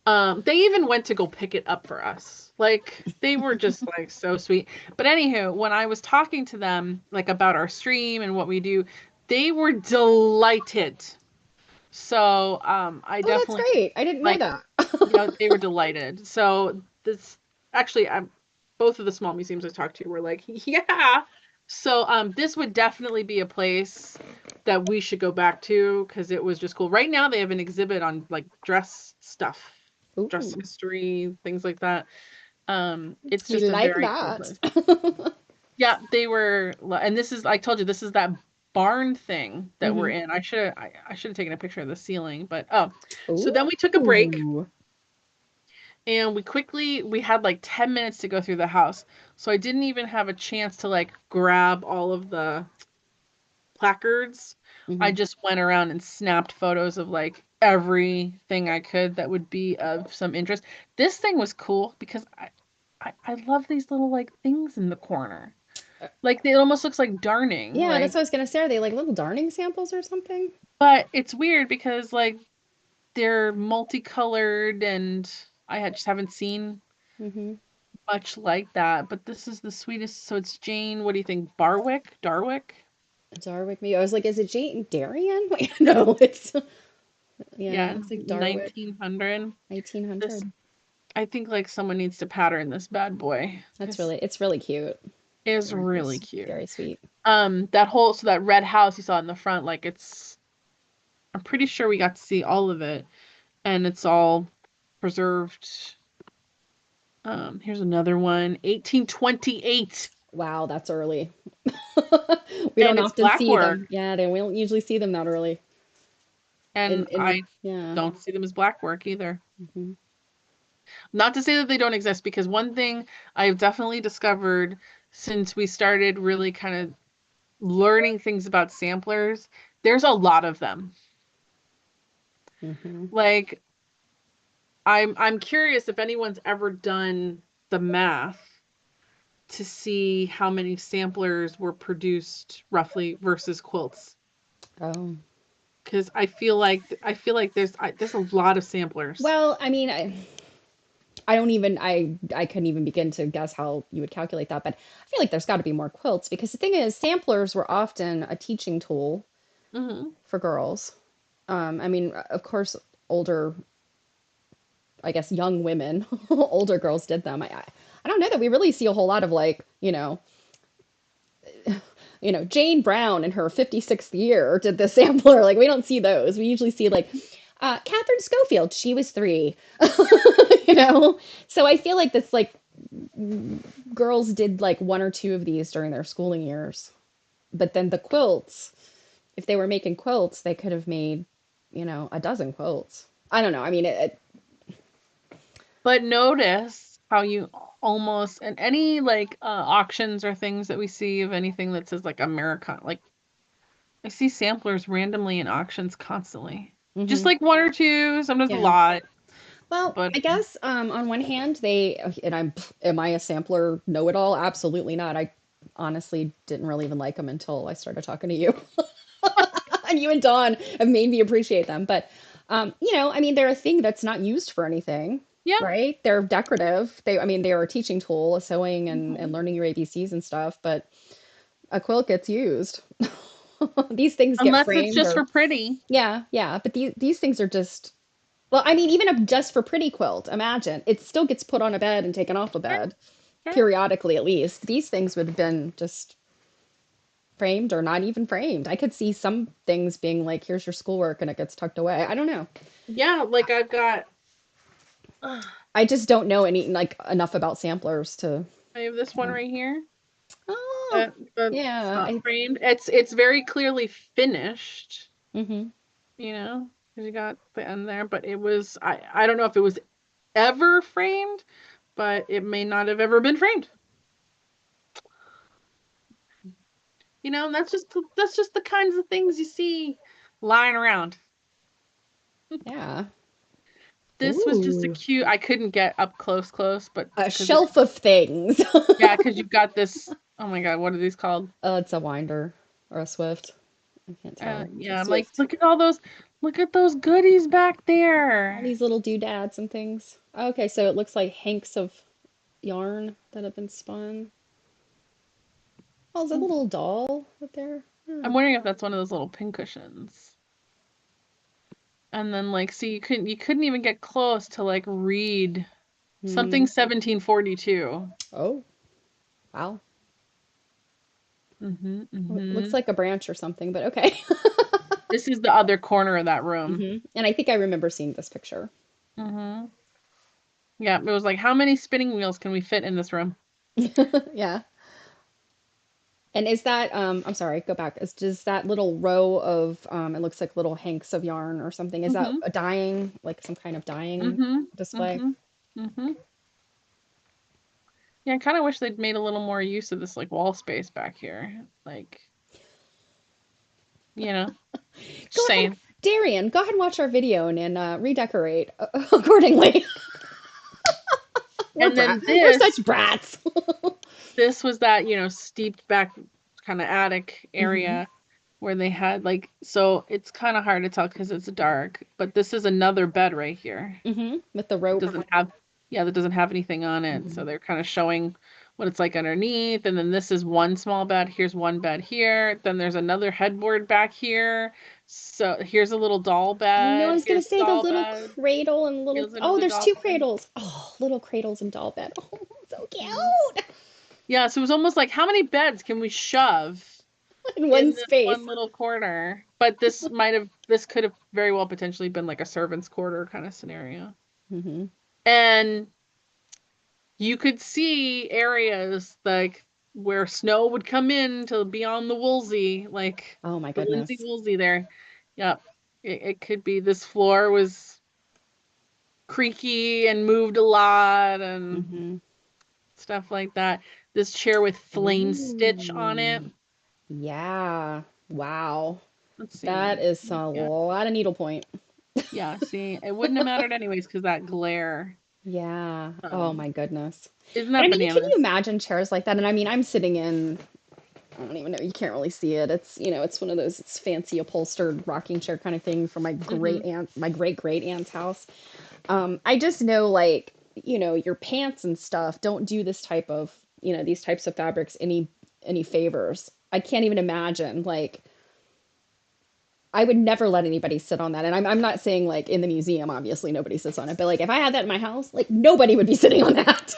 they even went to go pick it up for us. Like they were just like so sweet. But anywho, when I was talking to them like about our stream and what we do, they were delighted. So I Oh, that's definitely great. I didn't know like, that. yeah, they were delighted. So this actually, both of the small museums I talked to were like, yeah. So this would definitely be a place that we should go back to because it was just cool. Right now they have an exhibit on like dress stuff, dress Ooh, history, things like that. It's we just a like very cool that. place. Yeah, they were, and this is, I told you, this is that barn thing that we're Hmm. in. I should have taken a picture of the ceiling, but oh, so then we took a break Ooh. and we had like 10 minutes to go through the house. So I didn't even have a chance to like grab all of the placards. I Hmm. just went around and snapped photos of like everything I could that would be of some interest. This thing was cool because I love these little like things in the corner. Like it almost looks like darning. Yeah, that's Like, what I was gonna say. Are they like little darning samples or something? but it's weird because like they're multicolored, and just haven't seen Mm-hmm. much like that. But this is the sweetest. So it's Jane. What do you think? Darwick. Darwick, maybe. I was like, is it Jane Darien? Wait, no, it's Yeah, yeah, it's like Darwick, 1900. This, 1900. I think like someone needs to pattern this bad boy because It's really cute. it's really It's cute. very sweet. That red house you saw in the front, like I'm pretty sure we got to see all of it, and it's all preserved. Here's another one, 1828, Wow, that's early. We don't and it's often black see work, them. Yeah, we don't usually see them that early. and In I yeah. don't see them as black work either. Hmm. Not to say that they don't exist, because one thing I've definitely discovered since we started really kind of learning things about samplers, there's a lot of them. Hmm. Like I'm curious if anyone's ever done the math to see how many samplers were produced roughly versus quilts. Oh. Because I feel like there's a lot of samplers. Well, I mean, I don't even I couldn't even begin to guess how you would calculate that, but I feel like there's got to be more quilts because the thing is, samplers were often a teaching tool Hmm. for girls. I mean, of course, older, I guess, young women, older girls did them. I don't know that we really see a whole lot of like, Jane Brown in her 56th year did the sampler. Like we don't see those. We usually see like Catherine Schofield. She was 3. you know. So I feel like that's like girls did like 1 or 2 of these during their schooling years. But then the quilts, if they were making quilts, they could have made, a dozen quilts. I don't know. I mean, But notice how you almost in any like auctions or things that we see of anything that says like Americana, like I see samplers randomly in auctions constantly. Just mhm, like one or two, sometimes a yeah. lot. Well, But I guess on one hand, am I a sampler know-it-all? Absolutely not. I honestly didn't really even like them until I started talking to you. And you and Dawn have made me appreciate them. But I mean, they're a thing that's not used for anything, yeah. right? They're decorative. I mean, they're a teaching tool, sewing and Mhm. learning your ABCs and stuff. But a quilt gets used. These things get Unless it's framed, just or for pretty. yeah, yeah. But these things are just well, I mean, even a just for pretty quilt, imagine it still gets put on a bed and taken off a Sure, bed sure. periodically, at least. These things would have been just framed or not even framed. I could see some things being like, here's your schoolwork, and it gets tucked away. I don't know. Yeah, like I've got I just don't know any like enough about samplers to. I have this one Yeah. right here. Oh, It's yeah. not framed. It's very clearly finished, Hmm. you know, because you got the end there, but I don't know if it was ever framed, but it may not have ever been framed. You know, that's just the kinds of things you see lying around. Yeah. This was just a Ooh, cute. I couldn't get up close, but a because it's shelf of things. yeah, because you've got this. Oh my God, what are these called? Oh, it's a winder or a swift. I can't tell. It's a Yeah, I'm like, swift. look at those goodies back All there. these little doodads and things. Okay, so it looks like hanks of yarn that have been spun. Oh, is that a little doll up there? Hmm. I'm wondering if that's one of those little pincushions. And then like, see, you couldn't even get close to like read Hmm. something 1742. Oh, wow. Looks Mm-hmm. like a branch or something, but okay. This is the other corner of that room. And I think I remember seeing this picture. Mm-hmm. Yeah, it was like, how many spinning wheels can we fit in this room? Yeah. And is that I'm sorry, go back. Does that little row of it looks like little hanks of yarn or something? Is that Mm-hmm. a dyeing, like some kind of dyeing Mm-hmm. display? Mm-hmm. Mm-hmm. Yeah, I kind of wish they'd made a little more use of this like wall space back here. Like, you know, Go just ahead, saying. Darian, go ahead and watch our video and redecorate accordingly. And then We're such brats. this was that, steeped back kind of attic Hmm. area. where they had like, so it's kind of hard to tell because it's dark, but this is another bed right here. With the It rope. doesn't have, yeah, that doesn't have anything on it. So Hmm. they're kind of showing what it's like underneath. And then this is one small bed. Here's one bed here. Then there's another headboard back here. So here's a little doll I know I bed. was gonna Here's a say the doll little bed. cradle and little. Here's Oh, another there's doll two bed. cradles. Oh, little cradles and doll bed. Oh, so Mhm. cute. Yeah, so it was almost like how many beds can we shove In in one this space. one little corner? But this could have very well potentially been like a servant's quarter kind of scenario. Hmm. And you could see areas like where snow would come in to be on the Woolsey, like Oh my the Lindsay goodness. Woolsey there. Yep. It could be this floor was creaky and moved a lot and Hmm. stuff like that. This chair with flame stitch on it. Ooh. Yeah. Wow. Let's That see. is a Yeah. lot of needlepoint. Yeah, see, it wouldn't have mattered anyways because that glare. Yeah. Oh Um, my goodness. isn't But I that mean, can you bananas? imagine chairs like that? And I mean, I'm sitting in, I don't even know, you can't really see it. It's one of those, it's fancy upholstered rocking chair kind of thing from Hmm. my great great aunt's house. I just know, like, your pants and stuff don't do this type of, these types of fabrics any favors. I can't even imagine, like, I would never let anybody sit on that. And I'm not saying like in the museum, obviously nobody sits on it, but like if I had that in my house, like nobody would be sitting on that.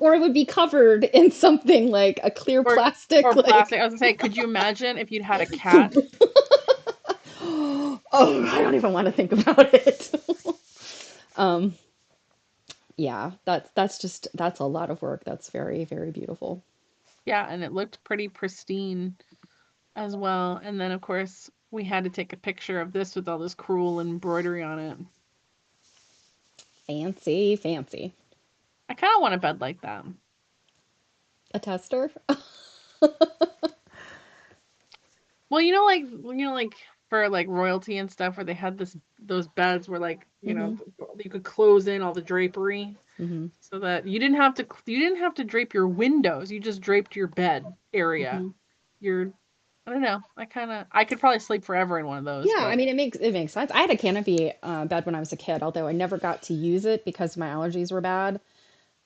Or it would be covered in something like a clear Or plastic, plastic. like, I was gonna say, could you imagine if you'd had a cat? oh, I don't even want to think about it. um, yeah, that's a lot of work. That's very, very beautiful. Yeah, and it looked pretty pristine as well. And then of course we had to take a picture of this with all this cruel embroidery on it. Fancy, fancy. I kind of want a bed like that. A tester? Well, like for like royalty and stuff, where they had those beds where like Hmm. you could close in all the drapery, Hmm. so that you didn't have to drape your windows. You just draped your bed area. Hmm. Your I don't know. I could probably sleep forever in one of those, Yeah, I but mean it makes sense. I had a canopy bed when I was a kid, although I never got to use it because my allergies were bad,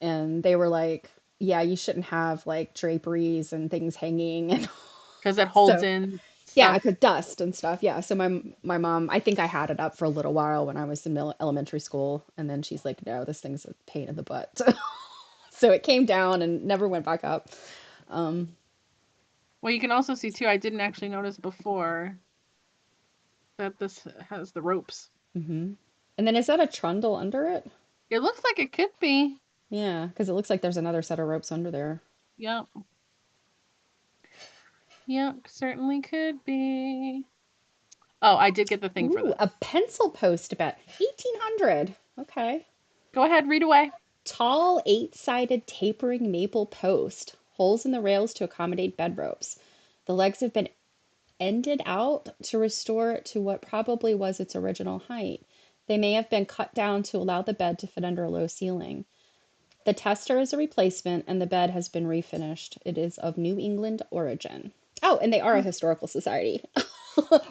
and they were like, "Yeah, you shouldn't have like draperies and things hanging." And because it holds so, in yeah, stuff. I could dust and stuff. Yeah, so my mom, I think I had it up for a little while when I was in elementary school, and then she's like, "No, this thing's a pain in the butt." So it came down and never went back up. Um, Well, you can also see too, I didn't actually notice before that this has the ropes. mhm. And then is that a trundle under it? It looks like it could be. Yeah, because it looks like there's another set of ropes under there. Yep. Yep, certainly could be. Oh, I did get the thing for Ooh, a this. pencil post bet. 1800. Okay. Go ahead, read away. Tall, eight-sided tapering maple post. Holes in the rails to accommodate bed ropes. The legs have been ended out to restore it to what probably was its original height. They may have been cut down to allow the bed to fit under a low ceiling. The tester is a replacement, and the bed has been refinished. It is of New England origin. Oh, and they are a historical society.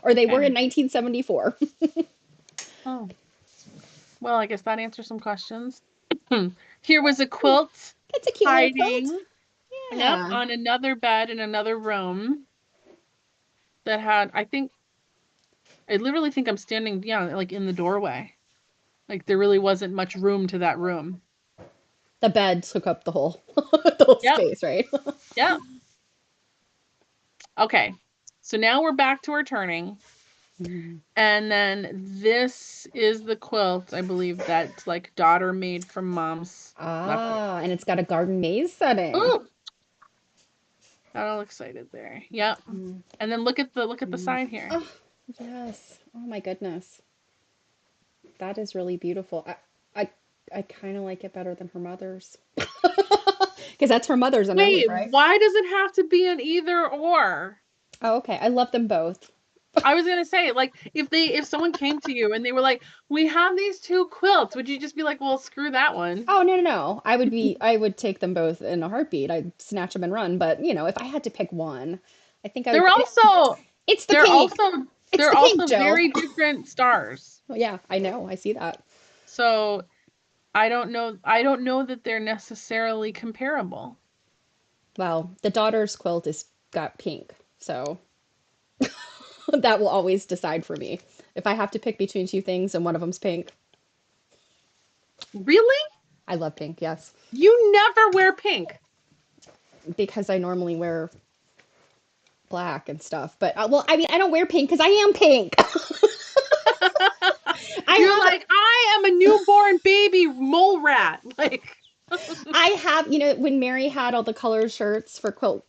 Or they were Okay. in 1974. Oh, well, I guess that answers some questions. Here was a quilt That's a cute little quilt. hiding, yep, Yeah. on another bed in another room that had, I literally think I'm standing, yeah, like in the doorway. Like there really wasn't much room to that room. The bed took up the whole Yep, space, right? yep. Okay. So now we're back to our turning. Mhm. And then this is the quilt, I believe, that's like daughter made from mom's leftover. Ah, and it's got a garden maze setting. Ooh, got all excited there. Yep. Mm. And then look at the Mm. side here. Oh, yes. Oh my goodness. That is really beautiful. I I kind of like it better than her mother's. Because that's her mother's underneath, Wait, right? why does it have to be an either or? Oh, okay. I love them both. I was gonna say, like, if someone came to you and they were like, "We have these two quilts," would you just be like, "Well, screw that one"? Oh, no, no, no. I would take them both in a heartbeat. I'd snatch them and run. But, if I had to pick one, I think I would. They're also It's the They're pink. also It's they're the pink, also Jill. very different stars. Oh yeah, I know. I see that. So I don't know that they're necessarily comparable. Well, the daughter's quilt is got pink, so that will always decide for me. If I have to pick between two things and one of them's pink, Really? I love pink, yes. You never wear pink. Because I normally wear black and stuff. But well, I mean, I don't wear pink because I am pink. I You're have like, I am a newborn baby mole rat. Like, I have, when Mary had all the colored shirts for Quilt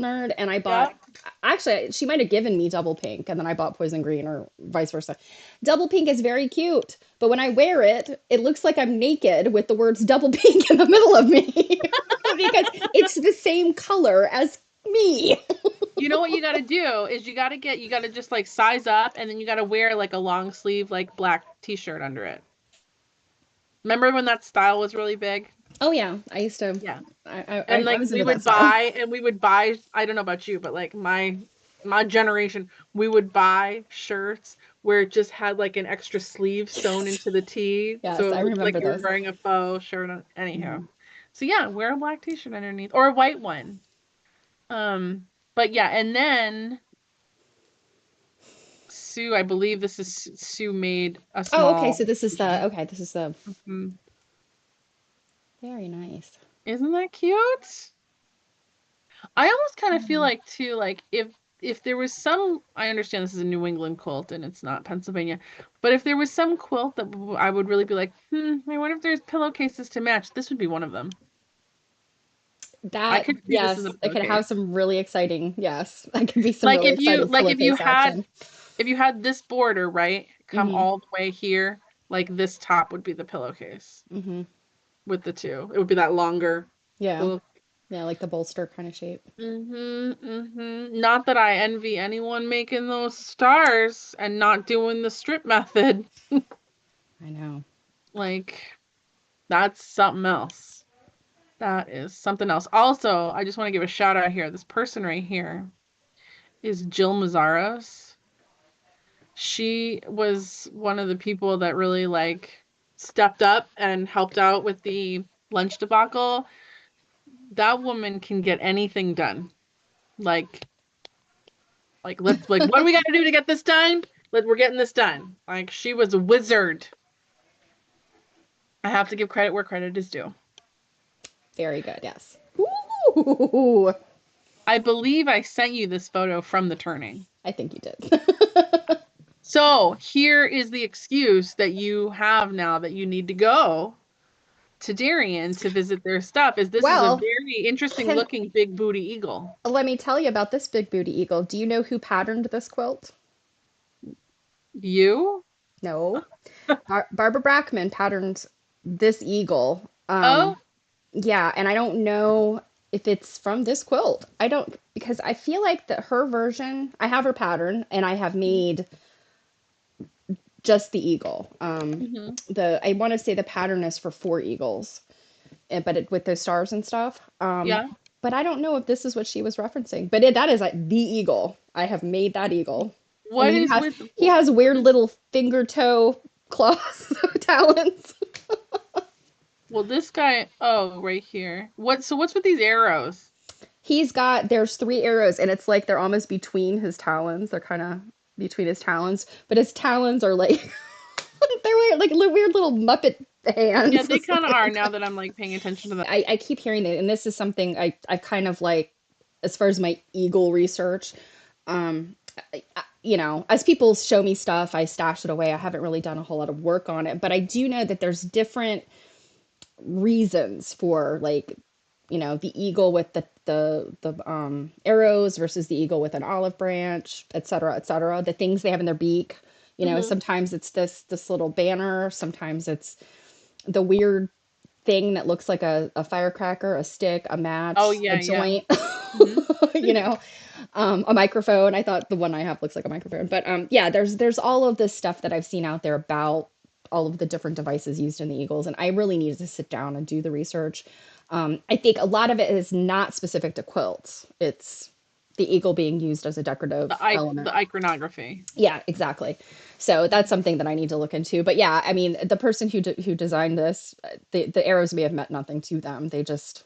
Nerd, and I yeah. bought actually she might have given me double pink, and then I bought poison green or vice versa. Double pink is very cute, but when I wear it, it looks like I'm naked with the words double pink in the middle of me because it's the same color as me. You know what you got to do is you got to just like size up and then you got to wear like a long sleeve like black t-shirt under it. Remember when that style was really big? Oh yeah, I used to. Yeah. I And I like was into that style. we would buy, I don't know about you, but like my generation, we would buy shirts where it just had like an extra sleeve sewn Yes, into the tee, yes, so I it looked like remember you were those. wearing a faux shirt on, anyhow. Mhm. So yeah, wear a black t-shirt underneath or a white one. Um, but yeah, and then Sue, I believe this is Sue made a Oh, okay. small So this is the version. okay. This is the Mhm. very nice. Isn't that cute? I almost kind of feel like too, like if there was some, I understand this is a New England quilt and it's not Pennsylvania, but if there was some quilt that I would really be like, I wonder if there's pillowcases to match. This would be one of them. I That, could see this as a yes, it could have pillowcase. some really exciting, yes, that could be some really exciting Like pillowcase action. if you had this border, right, come Hmm. all the way here, like this top would be the pillowcase Hmm. with the two. It would be that longer Yeah. pillow. Yeah, like the bolster kind of shape. Not that I envy anyone making those stars and not doing the strip method. I know. Like, that's something else. That is something else. Also, I just want to give a shout out here. This person right here is Jill Mazzaros. She was one of the people that really like stepped up and helped out with the lunch debacle. That woman can get anything done. Like let's like what do we got to do to get this done? We're getting this done. Like she was a wizard. I have to give credit where credit is due. Very good, yes. Ooh, I believe I sent you this photo from the turning. I think you did. So here is the excuse that you have now that you need to go to Darien to visit their stuff. Is this is a Well, very interesting can looking big booty eagle. let me tell you about this big booty eagle. Do you know who patterned this quilt? You? No. Barbara Brackman patterned this eagle. Oh, Yeah, and I don't know if it's from this quilt. I don't because I feel like that her version, I have her pattern and I have made just the eagle. hmm The I want to say the pattern is for four eagles, but with the stars and stuff. yeah. But I don't know if this is what she was referencing. But that is like the eagle. I have made that eagle, and What he is has with he has weird little finger toe claws talons. well this guy? Oh, right here. What's with these arrows? There's three arrows, and it's like they're almost between his talons. They're kind of between his talons, but his talons are like they're weird, like weird little Muppet Yeah, hands. they kind of are now that I'm like paying attention to them. I keep hearing it, and this is something I kind of like as far as my eagle research. Um, as people show me stuff, I stash it away. I haven't really done a whole lot of work on it, but I do know that there's different reasons for like the eagle with the arrows versus the eagle with an olive branch, et cetera, et cetera. The things they have in their beak. Hmm. Sometimes it's this little banner. Sometimes it's the weird thing that looks like a firecracker, a stick, a Oh match, a yeah, yeah. joint. Hmm. you know, a microphone. I thought the one I have looks like a microphone, but yeah, there's all of this stuff that I've seen out there about all of the different devices used in the Eagles, and I really needed to sit down and do the research. I think a lot of it is not specific to quilts. It's the eagle being used as a decorative The element. iconography. Yeah, exactly. So that's something that I need to look into. But yeah, I mean, the person who designed this, the arrows may have meant nothing to them. They just,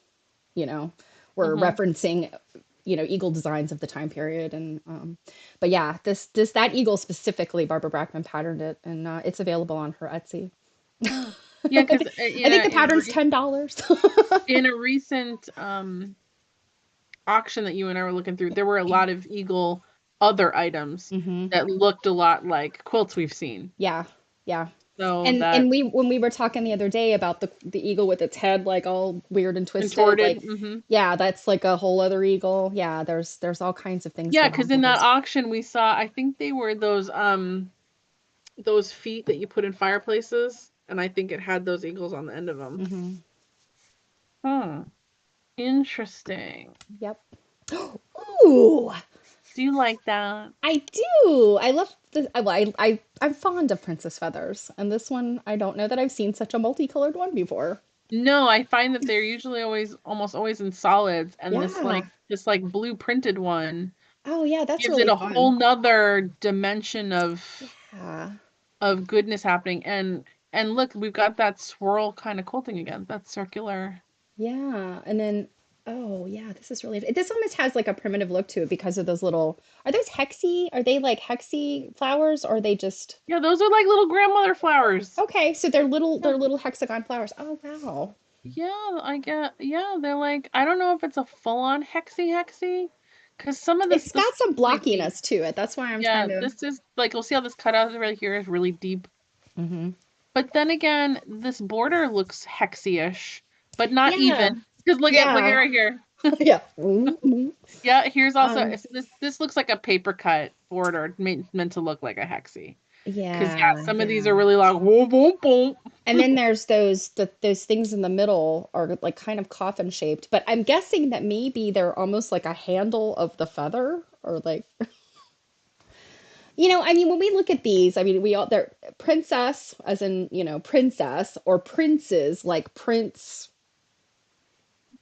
you know, were Mm-hmm. referencing, eagle designs of the time period. And but yeah, this that eagle specifically, Barbara Brackman patterned it, and it's available on her Etsy. Hmm. Yeah, because I think the pattern's $10. in a recent auction that you and I were looking through, there were a lot of Eagle other items Hmm. that looked a lot like quilts we've seen. Yeah, yeah. So And that we when we were talking the other day about the eagle with its head like all weird and twisted, contorted. like Hmm. yeah, that's like a whole other eagle. Yeah, there's all kinds of things Yeah, going because on in with that this. auction we saw, I think they were those feet that you put in fireplaces, and I think it had those eagles on the end of them. Hmm. Hmm. Interesting. Yep. Ooh, Do you like that? I do. I love the. I'm fond of Princess Feathers, and this one I don't know that I've seen such a multicolored one before. No, I find that they're usually almost always in solids, and Yeah. this like blue printed one Oh yeah, that's gives it really a whole fun. nother dimension Yeah. of goodness happening. And look, we've got that swirl kind of quilting again. That circular. Yeah, and then oh yeah, this is really this almost has like a primitive look to it because of those little are those hexy? Are they like hexy flowers or are they just Yeah, those are like little grandmother flowers. okay, so Yeah, they're little hexagon flowers. Oh wow. yeah, I get. Yeah, they're like, I don't know if it's a full-on hexy, because some of It's this got some is really deep. blockiness to it. That's why I'm Yeah, trying to this is like, you'll see how this cutout right here is really deep. hmm. But then again, this border looks hexy-ish, but not Yeah. even. Because look at Yeah. right here. Yeah. Mhm. Yeah, here's also Um this looks like a paper cut border meant to look like a hexy. Because yeah, yeah, some of these yeah. are really like boom boom boom. And then there's those things in the middle are like kind of coffin shaped, but I'm guessing that maybe they're almost like a handle of the feather or like I mean, when we look at these, I mean, we all they're princess, as in, princess, or princes, like prince.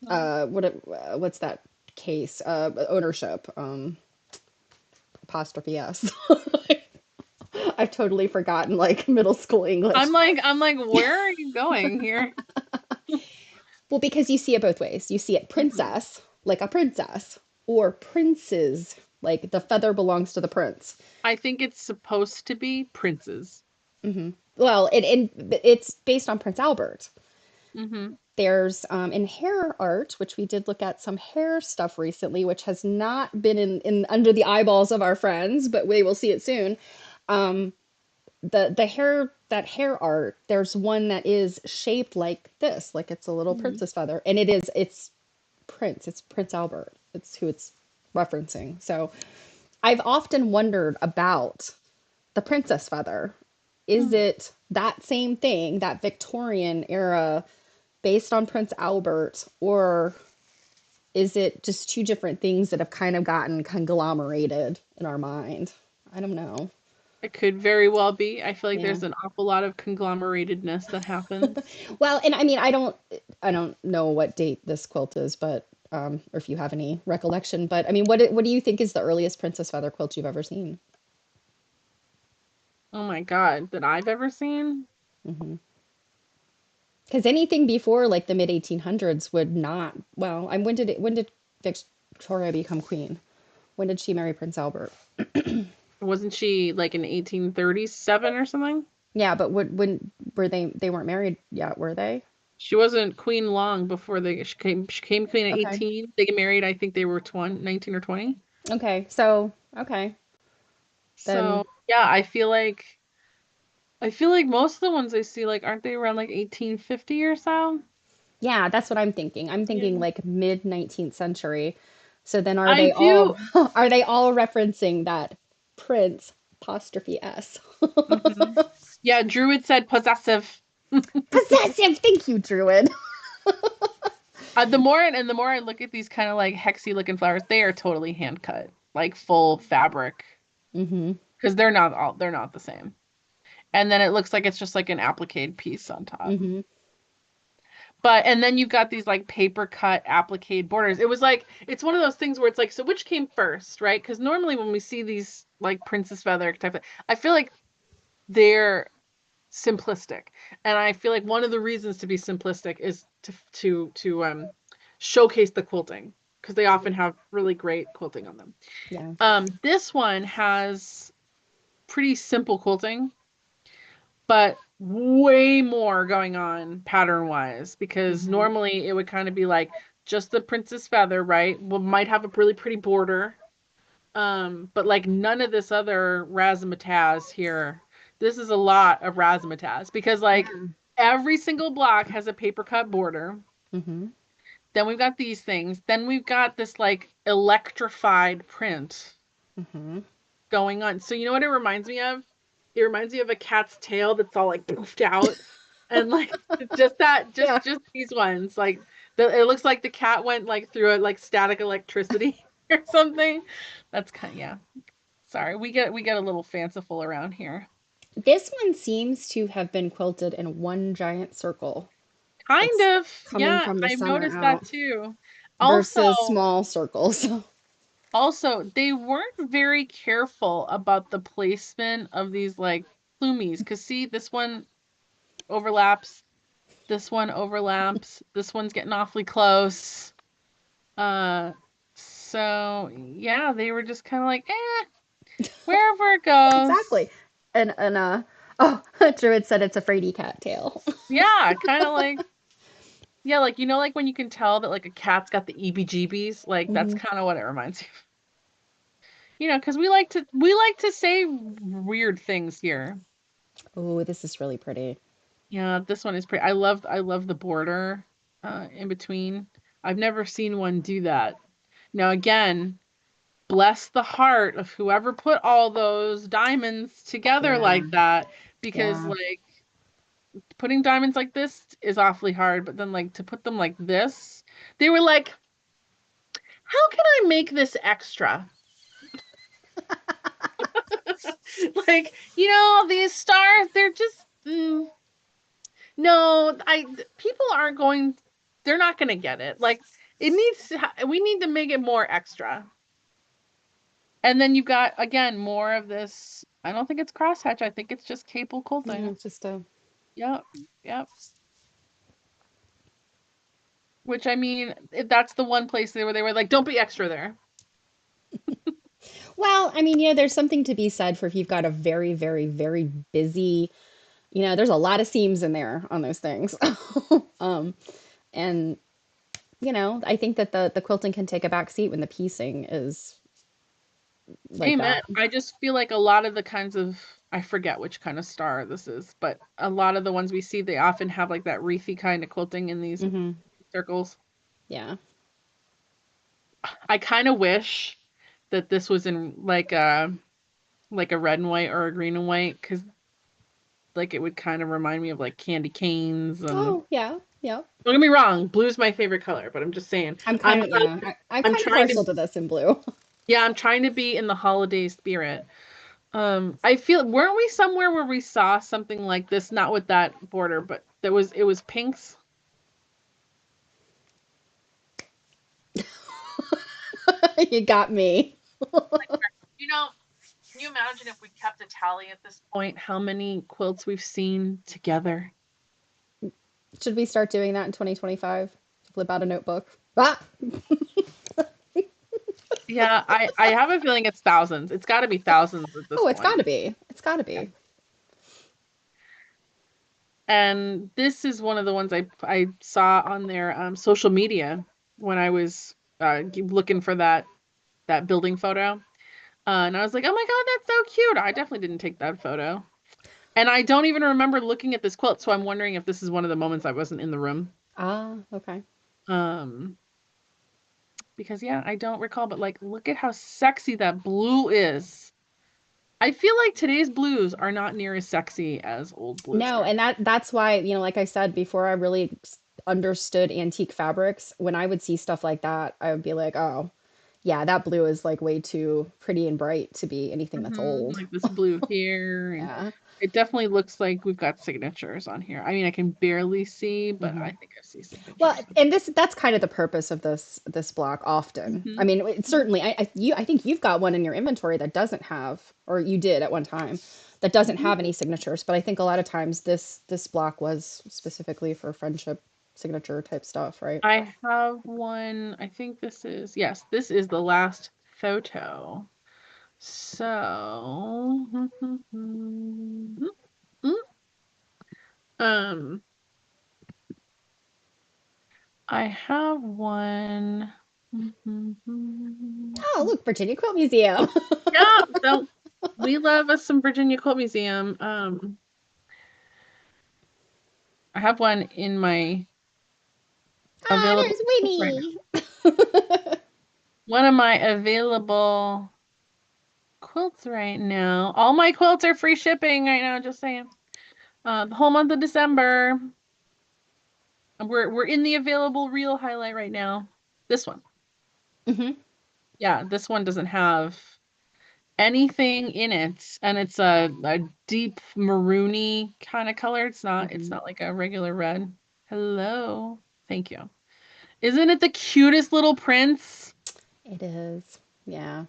What's that case? Ownership. Apostrophe s. I've totally forgotten like middle school English. I'm like, where are you going here? Well, because you see it both ways. You see it Mhm. princess, like a princess, or princes, like the feather belongs to the prince. I think it's supposed to be princes. Well, it's based on Prince Albert. Hmm. There's in hair art, which we did look at some hair stuff recently, which has not been in under the eyeballs of our friends, but we will see it soon. Um, the hair that hair art, there's one that is shaped like this, like it's a little Hmm. princess feather, and it's Prince Albert. It's who it's referencing. So I've often wondered about the princess feather. Is it that same thing, that Victorian era based on Prince Albert, or is it just two different things that have kind of gotten conglomerated in our mind? I don't know. It could very well be. I feel like Yeah. there's an awful lot of conglomeratedness that happens. Well, and I mean, I don't know what date this quilt is, but or if you have any recollection, but I mean, what do you think is the earliest princess feather quilt you've ever seen? Oh my God, that I've ever seen? Hmm. Because anything before like the mid 1800s would not. Well, when did Victoria become queen? When did she marry Prince Albert? Wasn't she like in 1837 or something? Yeah, but when were they weren't married yet, were they? She wasn't queen long before she came queen at Okay. 18. They get married, I think they were 20, 19 or 20. Okay. So, okay. So Then yeah, I feel like most of the ones I see, like, aren't they around like 1850 or so? yeah, that's what I'm thinking. I'm thinking Yeah. like mid 19th century. So then are I they all do. are they all referencing that Prince apostrophe S? Hmm. Yeah, Druid said possessive. Possessive. Thank you, Druid. The more I look at these kind of like hexy looking flowers, they are totally hand cut, like full fabric, Hmm. because they're not the same. And then it looks like it's just like an applique piece on top. Hmm. But and then you've got these like paper cut applique borders. It was like it's one of those things where it's like, so which came first, right? Because normally when we see these like princess feather type of, I feel like they're simplistic, and I feel like one of the reasons to be simplistic is to showcase the quilting because they often have really great quilting on them. Yeah. This one has pretty simple quilting, but way more going on pattern wise because Hmm. normally it would kind of be like just the princess feather, right? Well, might have a really pretty border. But like none of this other razzmatazz here. This is a lot of razzmatazz because like Yeah. every single block has a paper cut border. Hmm. Then we've got these things. Then we've got this like electrified print Hmm. going on. So you know what it reminds me of? It reminds me of a cat's tail that's all like poofed out. And like just that, Yeah. just these ones. Like it looks like the cat went like through it like static electricity or something. That's kind of, yeah. Sorry, we get a little fanciful around here. This one seems to have been quilted in one giant circle Kind that's of. coming Yeah, from the I've center noticed that out too. Also, versus small circles. they weren't very careful about the placement of these like plumies. Because see, this one overlaps, this one overlaps, this one's getting awfully close. Uh, so yeah, they were just kind of like, wherever it goes. Exactly. And oh, Druid said it's a fraidy cat tail. Yeah, kind of like, yeah, like like when you can tell that like a cat's got the EBGBs, like that's Hmm. kind of what it reminds you of. Because we like to say weird things here. Oh, this is really pretty. Yeah, this one is pretty. I love the border in between. I've never seen one do that. Now again, bless the heart of whoever put all those diamonds together Yeah, like that because yeah. like putting diamonds like this is awfully hard, but then like to put them like this, they were like, how can I make this extra? Like, these stars, they're just no, people aren't going, they're not going to get it. Like we need to make it more extra. And then you've got again more of this. I don't think it's crosshatch. I think it's just cable Yeah, quilting. it's just a. Yep. Yep. Which I mean, that's the one place they were like, don't be extra there. Well, I mean, there's something to be said for if you've got a very, very, very busy, there's a lot of seams in there on those things. Um, and I think that the quilting can take a back seat when the piecing is like Amen. that. I just feel like a lot of the kinds of, I forget which kind of star this is, but a lot of the ones we see, they often have like that wreathy kind of quilting in these Hmm. circles. Yeah. I kind of wish that this was in like a red and white or a green and white because like it would kind of remind me of like candy canes and Oh, yeah. Yeah. don't get me wrong, blue's my favorite color, but I'm just saying I'm I'm kind of, yeah, I'm I'm kind of trying to partial to this in blue. yeah, I'm trying to be in the holiday spirit. I feel weren't we somewhere where we saw something like this, not with that border, but it was pinks. You got me. You know, can you imagine if we kept a tally at this point, how many quilts we've seen together? Should we start doing that in 2025? Flip out a notebook. Ah! Yeah, I have a feeling it's thousands. It's got to be thousands at this Oh, it's got point. to be. It's got to be. And this is one of the ones I saw on their social media when I was looking for that building photo. And I was like, oh my God, that's so cute. I definitely didn't take that photo. And I don't even remember looking at this quilt, so I'm wondering if this is one of the moments I wasn't in the room. Ah, okay. Um, because yeah, I don't recall, but like, look at how sexy that blue is. I feel like today's blues are not near as sexy as old blues No, were. and that's why, like I said before, I really understood antique fabrics. When I would see stuff like that, I would be like, oh, Yeah, that blue is like way too pretty and bright to be anything that's old. Like this blue here, and Yeah. it definitely looks like we've got signatures on here. I mean, I can barely see, but I Hmm. think I see Well, signatures. and that's kind of the purpose of this block often. I Hmm. mean, certainly I think you've got one in your inventory that doesn't have, or you did at one time, that doesn't Hmm. have any signatures, but I think a lot of times this block was specifically for friendship signature type stuff, right? I have one. I think yes, this is the last photo. So, um, I have one. Oh, look, Virginia Quilt Museum. Yeah, so we love us some Virginia Quilt Museum. I have one in my Ah, available there's quilts right now. Winnie. One of my available quilts right now. All my quilts are free shipping right now, just saying. The whole month of December. We're in the available reel highlight right now. This one. Hmm. Yeah, this one doesn't have anything in it, and it's a deep maroony kind of color. It's Hmm. not like a regular red. Hello. Thank you. Isn't it the cutest little prince? It is. Yeah.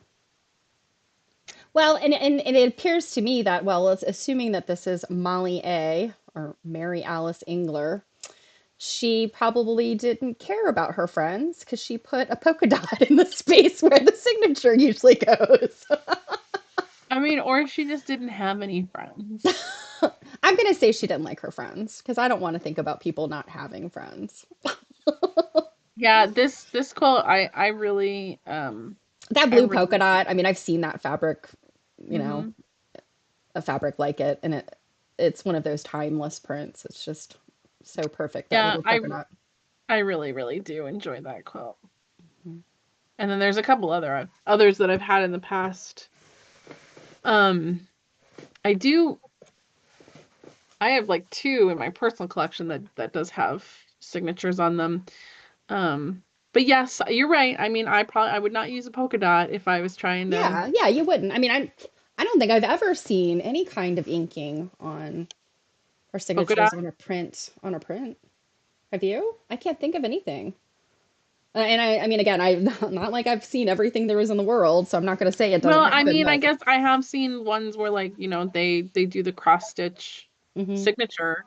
Well, and it appears to me that, well, it's assuming that this is Molly A. or Mary Alice Engler, she probably didn't care about her friends because she put a polka dot in the space where the signature usually goes. I mean, or she just didn't have any friends. I'm going to say she didn't like her friends because I don't want to think about people not having friends. Yeah, this quilt I really That I blue really polka dot, I mean, I've seen that fabric, you know, hmm a fabric like it, and it's one of those timeless prints. It's just so perfect, that yeah, little polka dot. I really do enjoy that quilt. Mhm. And then there's a couple others that I've had in the past. Um I do I have like two in my personal collection that does have signatures on them. But yes, you're right. I mean, I would not use a polka dot if I was trying to Yeah, yeah, you wouldn't. I mean, I don't think I've ever seen any kind of inking on or polka signatures dot. on a print. Have you? I can't think of anything. And I mean, again, I not like I've seen everything there is in the world, so I'm not going to say it doesn't Well, I happen, mean, I but guess I have seen ones where like, they do the cross stitch hmm. signature.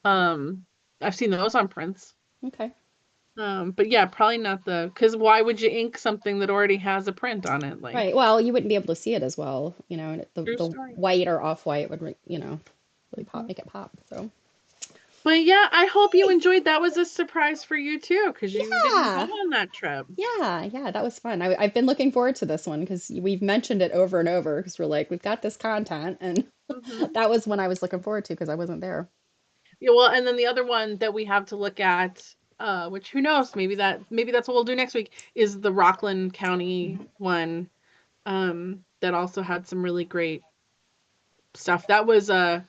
Um, I've seen those on prints. Okay. But yeah, probably not because why would you ink something that already has a print on it? Right. Like, Well, you wouldn't be able to see it as well, and true the story. white or off-white would, really pop, Mhm. make it pop. So, But yeah, I hope you hey, enjoyed. That was a surprise for you too, because you didn't go yeah. on that trip. Yeah, yeah, that was fun. I've been looking forward to this one because we've mentioned it over and over because we're like, we've got this content, and Hmm. that was one I was looking forward to because I wasn't there. Yeah, well, and then the other one that we have to look at, which who knows, maybe that's what we'll do next week, is the Rockland County one. That also had some really great stuff. That was a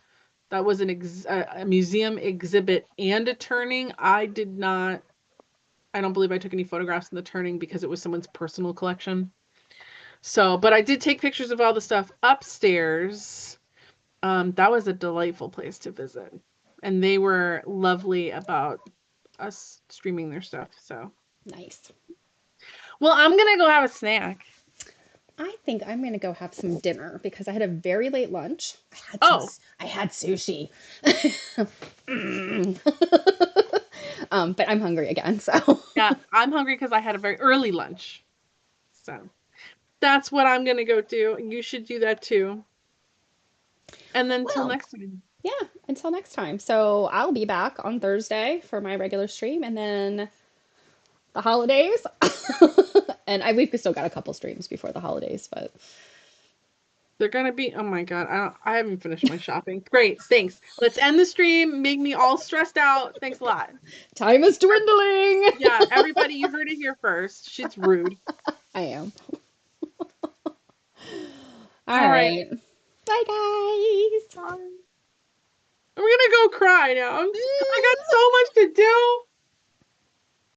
museum exhibit and a turning. I don't believe I took any photographs in the turning because it was someone's personal collection. So, but I did take pictures of all the stuff upstairs. That was a delightful place to visit. And they were lovely about us streaming their stuff. So, Nice. well, I'm gonna go have a snack. I think I'm gonna go have some dinner because I had a very late lunch. Oh, I had sushi. Mm. But I'm hungry again, so yeah, I'm hungry because I had a very early lunch. So that's what I'm gonna go do. You should do that too. And then till well, next time. yeah, until next time. So I'll be back on Thursday for my regular stream, and then the holidays. And we've still got a couple streams before the holidays, but They're gonna be, oh my God, I haven't finished my shopping. Great, thanks. Let's end the stream. Make me all stressed out. Thanks a lot. time is dwindling. Yeah, everybody, you heard it here first. She's rude. I am. All All right. right. Bye, guys. Bye. I'm gonna go cry now. I got so much to do.